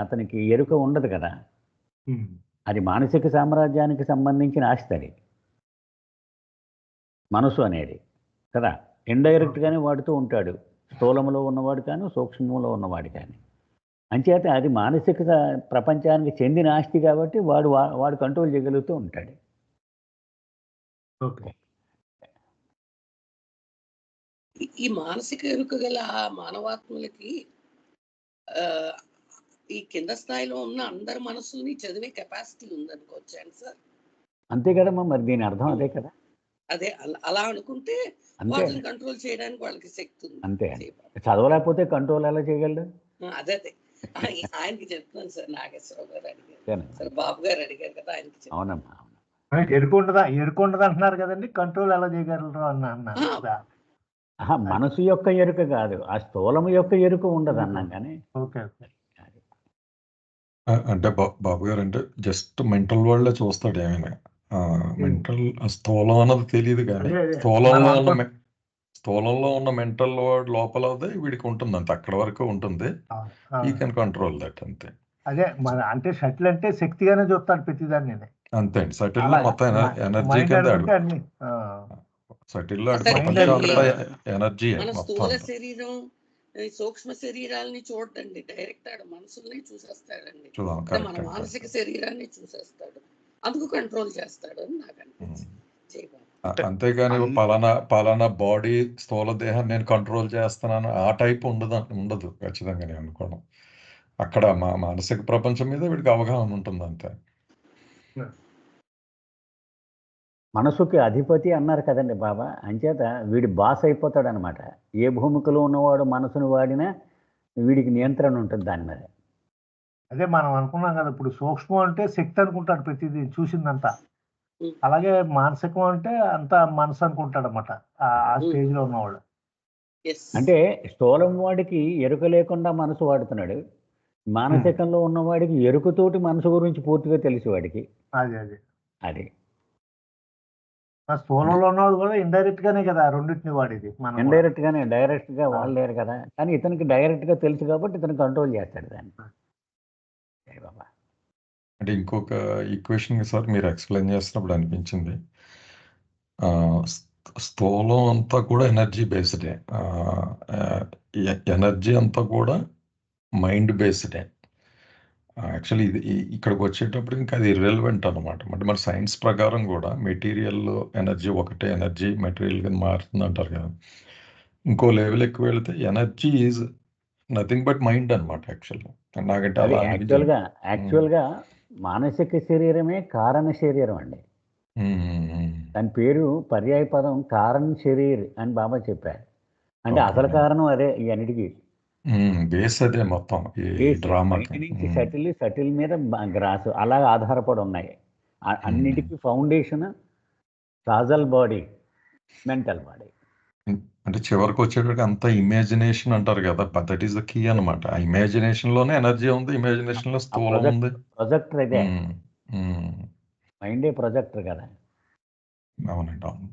అతనికి ఎరుక ఉండదు కదా. అది మానసిక సామ్రాజ్యానికి సంబంధించిన ఆస్తి అది మనసు అనేది కదా. ఇండైరెక్ట్గానే వాడుతూ ఉంటాడు, స్థూలంలో ఉన్నవాడు కానీ సూక్ష్మంలో ఉన్నవాడు కానీ. అంచేత అది మానసిక ప్రపంచానికి చెందిన ఆస్తి కాబట్టి వాడు కంట్రోల్ చేయగలుగుతూ ఉంటాడు. ఓకే. ఈ మానసిక ఎరుక గల మానవాత్మలకి ఈ కింద స్థాయిలో ఉన్న అందరి మనసుని చదివే కెపాసిటీ ఉందనుకోవచ్చాను సార్. అంతే కదమ్మా, మరి దీని అర్థం అదే కదా. అదే అలా అనుకుంటే వాటిని కంట్రోల్ చేయడానికి వాళ్ళకి శక్తి ఉంది. అంతే, చదవలేకపోతే కంట్రోల్ ఎలా చేయగలడు? అదే ఆయనకి చెప్తున్నాను సార్. నాగేశ్వరరావు గారు అడిగారు సార్, బాబు గారు అడిగారు కదా ఆయనకి. అవునమ్మా, ఎరుకు ఉండదు అంటున్నారు కదండి, కంట్రోల్ ఎలా చేయగలరు అన్న. మనసు యొక్క ఎరుక కాదు, ఆ స్థూలము యొక్క ఎరుక ఉండదు అన్నాం కానీ. Okay okay. అంటే బాబు గారు అంటే జస్ట్ మెంటల్ వరల్డ్ చూస్తాడు ఏమైనా. మెంటల్ స్థూలం అన్నది తెలియదు కానీ స్థూలంలో ఉన్న మెంటల్ వర్డ్ లోపల వీడికి ఉంటుంది అంతే, అక్కడ వరకు ఉంటుంది. ఈ కెన్ కంట్రోల్ దట్ అంతే. అదే మన అంటే షటిల్ అంటే శక్తిగానే చూస్తాడు ప్రతిదాన్ని. అంతే అండి, సటిల్ లో మొత్తం ఎనర్జీ కింద సటిల్ లో ఎనర్జీ స్థూల శరీరం సూక్ష్మ శరీరాలని చూడండి, డైరెక్ట్ ఆడ మనసుల్ని చూసేస్తాడండి. మన మానసిక శరీరాన్ని చూసేస్తాడు, అందుకు కంట్రోల్ చేస్తాడు అని నాకు అనిపించింది. అంతేగాని పలానా బాడీ స్థూల దేహాన్ని నేను కంట్రోల్ చేస్తున్నాను ఆ టైప్ ఉండదు ఖచ్చితంగా నేను అనుకోవడం. అక్కడ మా మానసిక ప్రపంచం మీద వీడికి అవగాహన ఉంటుంది అంతే. మనసుకి అధిపతి అన్నారు కదండి బాబా, అంచేత వీడి బాస్ అయిపోతాడు అనమాట. ఏ భూమికలో ఉన్నవాడు మనసును వాడినా వీడికి నియంత్రణ ఉంటుంది దాని మీద. అదే మనం అనుకున్నాం కదా, ఇప్పుడు సూక్ష్మం అంటే శక్తి అనుకుంటాడు ప్రతిదీ చూసిందంతా, అలాగే మానసికం అంటే అంత మనసు అనుకుంటాడు అనమాట ఆ స్టేజ్ లో ఉన్నవాడు. అంటే స్థూలం వాడికి ఎరుక లేకుండా మనసు వాడుతున్నాడు, మానసికంలో ఉన్నవాడికి ఎరుకతోటి మనసు గురించి పూర్తిగా తెలిసి వాడికి. అది స్థూలంలో ఉన్నవాడు కూడా ఇండైరెక్ట్ గానే కదా రెండింటిని వాడేది. ఇండైరెక్ట్ గానే, డైరెక్ట్ గా వాడలేరు కదా. కానీ ఇతనికి డైరెక్ట్ గా తెలుసు కాబట్టి ఇతను కంట్రోల్ చేస్తాడు దాన్ని. అంటే ఇంకొక ఈక్వేషన్ సార్ మీరు ఎక్స్ప్లెయిన్ చేస్తున్నప్పుడు అనిపించింది, స్థూలం అంతా కూడా ఎనర్జీ బేస్డే, ఎనర్జీ అంతా కూడా మైండ్ బేస్డే. యాక్చువల్లీ ఇది ఇక్కడికి వచ్చేటప్పుడు ఇంకా అది ఇర్రెలవెంట్ అనమాట. అంటే మన సైన్స్ ప్రకారం కూడా మెటీరియల్ ఎనర్జీ ఒకటే, ఎనర్జీ మెటీరియల్ కింద మారుతుంది అంటారు కదా. ఇంకో లెవెల్ ఎక్కువ వెళితే energy is nothing but mind అనమాట యాక్చువల్గా. నాకంటే అలా యాక్చువల్గా మానసిక శరీరమే కారణ శరీరం అండి. దాని పేరు పర్యాయ పదం కారణ శరీర్ అని బాబా చెప్పారు. అంటే అసలు కారణం అదే ఈ అన్నిటికీ బేస్ అదే మొత్తం డ్రామా. సటిల్ మీద గ్రాస్ అలా ఆధారపడి ఉన్నాయి. అన్నిటికీ foundation causal body, mental body. అంటే చివరికి వచ్చేటప్పుడు అంతా ఇమాజినేషన్ అంటారు కదా, దట్ ఈస్ ద కీ అనమాట. ఆ ఇమాజినేషన్ లోనే ఎనర్జీ ఉంది, ఇమాజినేషన్ లో స్థూలం ఉంది. ప్రొజెక్టర్ ఇదే, మైండే ప్రొజెక్టర్ కదా. అవునండి, అవును.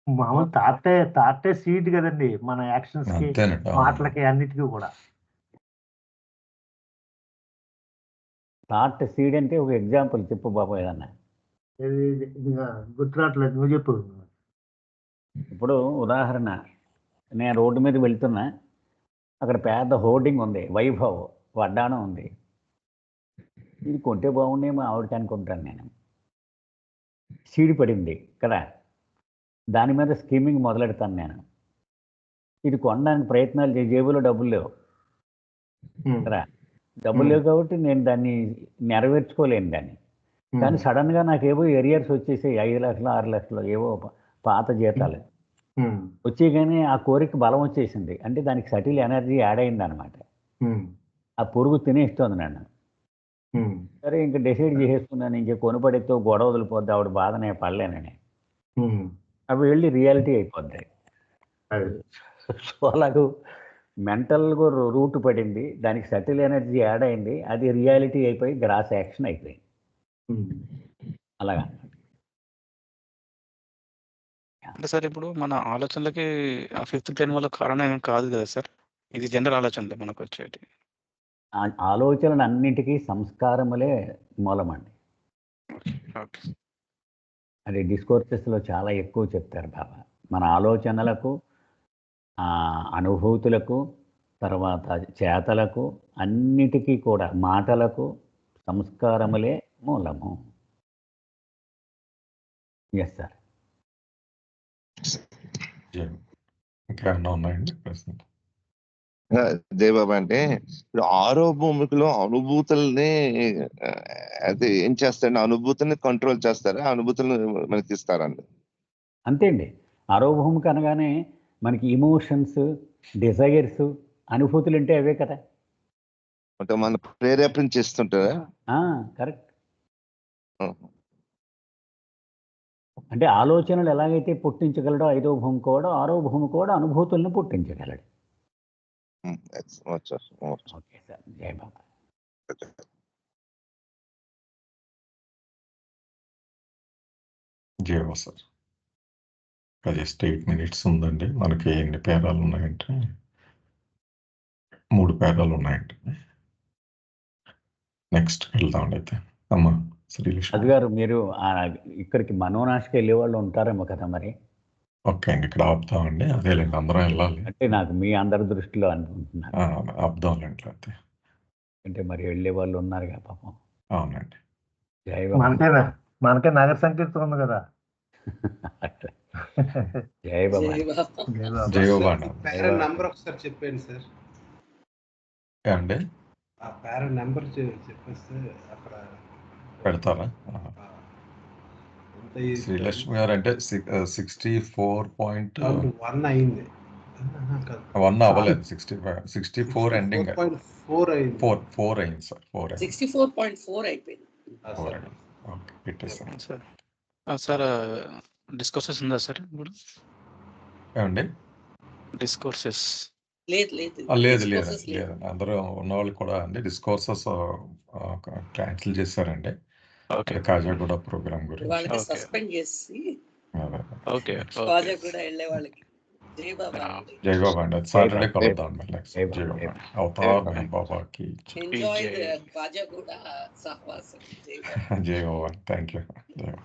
మామూలు థాటే సీడ్ కదండి మన యాక్షన్స్ కి, మాటలకి, అన్నిటికీ కూడా. థాట్ సీడ్ అంటే ఒక ఎగ్జాంపుల్ చెప్పు బాబు ఏదన్నా. గుర్తురాట్లేదు, నువ్వు చెప్పు. ఇప్పుడు ఉదాహరణ, నేను రోడ్డు మీద వెళ్తున్నా, అక్కడ పెద్ద హోర్డింగ్ ఉంది, వైభవ్ వడ్డాణం ఉంది. ఇది కొంటే బాగుండే మా ఆవిడకి అనుకుంటాను నేను. సీడ్ పడింది కదా, దాని మీద స్కీమింగ్ మొదలెడతాను నేను. ఇది కొనడానికి ప్రయత్నాలు జేబులో డబ్బులు లేవు కదా, డబ్బులు లేవు కాబట్టి నేను దాన్ని నెరవేర్చుకోలేను దాన్ని. కానీ సడన్గా నాకేవో ఎరియర్స్ వచ్చేసాయి, 5 లక్షలు 6 లక్షలు ఏవో పాత జీతాలు వచ్చి, కానీ ఆ కోరిక బలం వచ్చేసింది. అంటే దానికి సటిల్ ఎనర్జీ యాడ్ అయింది అనమాట. ఆ పురుగు తినేస్తుంది నన్ను. సరే ఇంకా డిసైడ్ చేసేసుకున్నాను, ఇంక కొనుపడితో గొడవ వదిలిపోద్ది, ఆవిడ బాధ నేను పడలేనని. అవి వెళ్ళి రియాలిటీ అయిపోద్ది. సో అలాగూ మెంటల్గా రూట్ పడింది, దానికి సటిల్ ఎనర్జీ యాడ్ అయింది, అది రియాలిటీ అయిపోయి గ్రాస్ యాక్షన్ అయిపోయింది. అలాగా. అంటే సార్ ఇప్పుడు మన ఆలోచనలకి ఆ 5th ప్లేన్ వల్ల కారణం ఏమి కాదు కదా సార్, ఇది జనరల్ ఆలోచనలే మనకు వచ్చేటి. ఆలోచనలు అన్నింటికీ సంస్కారములే మూలమండి. ఓకే. అది డిస్కోర్సెస్లో చాలా ఎక్కువ చెప్తారు బాబా. మన ఆలోచనలకు, అనుభూతులకు, తర్వాత చేతలకు, అన్నిటికీ కూడా మాటలకు సంస్కారములే మూలము. Yes sir. ఇంకేమన్నా ఉన్నాయండి ప్రశ్న? జయబాబా, అంటే ఇప్పుడు 6వ భూమికలో అనుభూతుల్ని అది ఏం చేస్తారండి? అనుభూతిని కంట్రోల్ చేస్తారా, అనుభూతులను మనకి ఇస్తారండి? అంతే అండి. 6వ భూమిక అనగానే మనకి ఇమోషన్స్, డిజైర్స్, అనుభూతులు అంటే అవే కదా. అంటే మన ప్రేరేపణ చేస్తుంటారా? కరెక్ట్. అంటే ఆలోచనలు ఎలాగైతే పుట్టించగలడో 5వ భూమి కూడా, 6వ భూమి కూడా అనుభూతులను పుట్టించగలడు. ఓకే సార్, జై బాబా. జీవో సార్. జస్ట్ 8 minutes ఉందండి. మనకి ఎన్ని పేరాలు ఉన్నాయంటే 3 పేరాలు ఉన్నాయండి. నెక్స్ట్ వెళ్దామండి అయితే. అమ్మా శ్రీలక్ష్మి అది గారు, మీరు ఇక్కడికి మనోనాశకి వెళ్ళే వాళ్ళు ఉంటారేమో కదా మరి. ఓకే అండి, ఇక్కడ ఆపుతామండి. అదేలేండి, అందరం వెళ్ళాలి అంటే నాకు మీ అందరి దృష్టిలో అనుకుంటున్నాను. ఆపుదాంలేండి అయితే. అంటే మరి వెళ్ళే వాళ్ళు ఉన్నారుగా పాపం. అవునండి. జై బాబా. మనకే నగర సంకీర్తన ఉంది కదా. జై బాబా. జై బాబా. పేరెంట్ నంబర్ ఒకసారి చెప్పండి సార్. ఏమండి ఆ పేరెంట్ నంబర్ చెప్పేస్తే అక్కడ పెడతారా? శ్రీలక్ష్మి గారు అంటే 64.1 అయింది. 1 అవ్వలేదు, 64 ఎండింగ్ 4 అయింది. 4 అయింది సార్. 4 అయింది. 64.4 అయిపోయింది. 4 అయింది. ఓకే, పెట్టేసాను సార్. సార్ డిస్కోర్సెస్ ఉందా సార్ ఇప్పుడు? ఏమండి? లేదు లేదు అందరూ ఉన్నవాళ్ళు కూడా అండి డిస్కోర్సెస్ క్యాన్సిల్ చేశారండి. కాజాగూడ ప్రోగ్రామ్ గురించి వాళ్ళకి సస్పెండ్ చేసి కాజాగూడ వెళ్ళే వాళ్ళకి జై బాబా అండి. అది సాటర్డే కలుద్దాం. జై బాబా. అవతార్ మహేష్ బాబాకి ఎంజాయ్ ద కాజాగూడ సహవాసం. జై బాబా. Thank you. జై బాబా.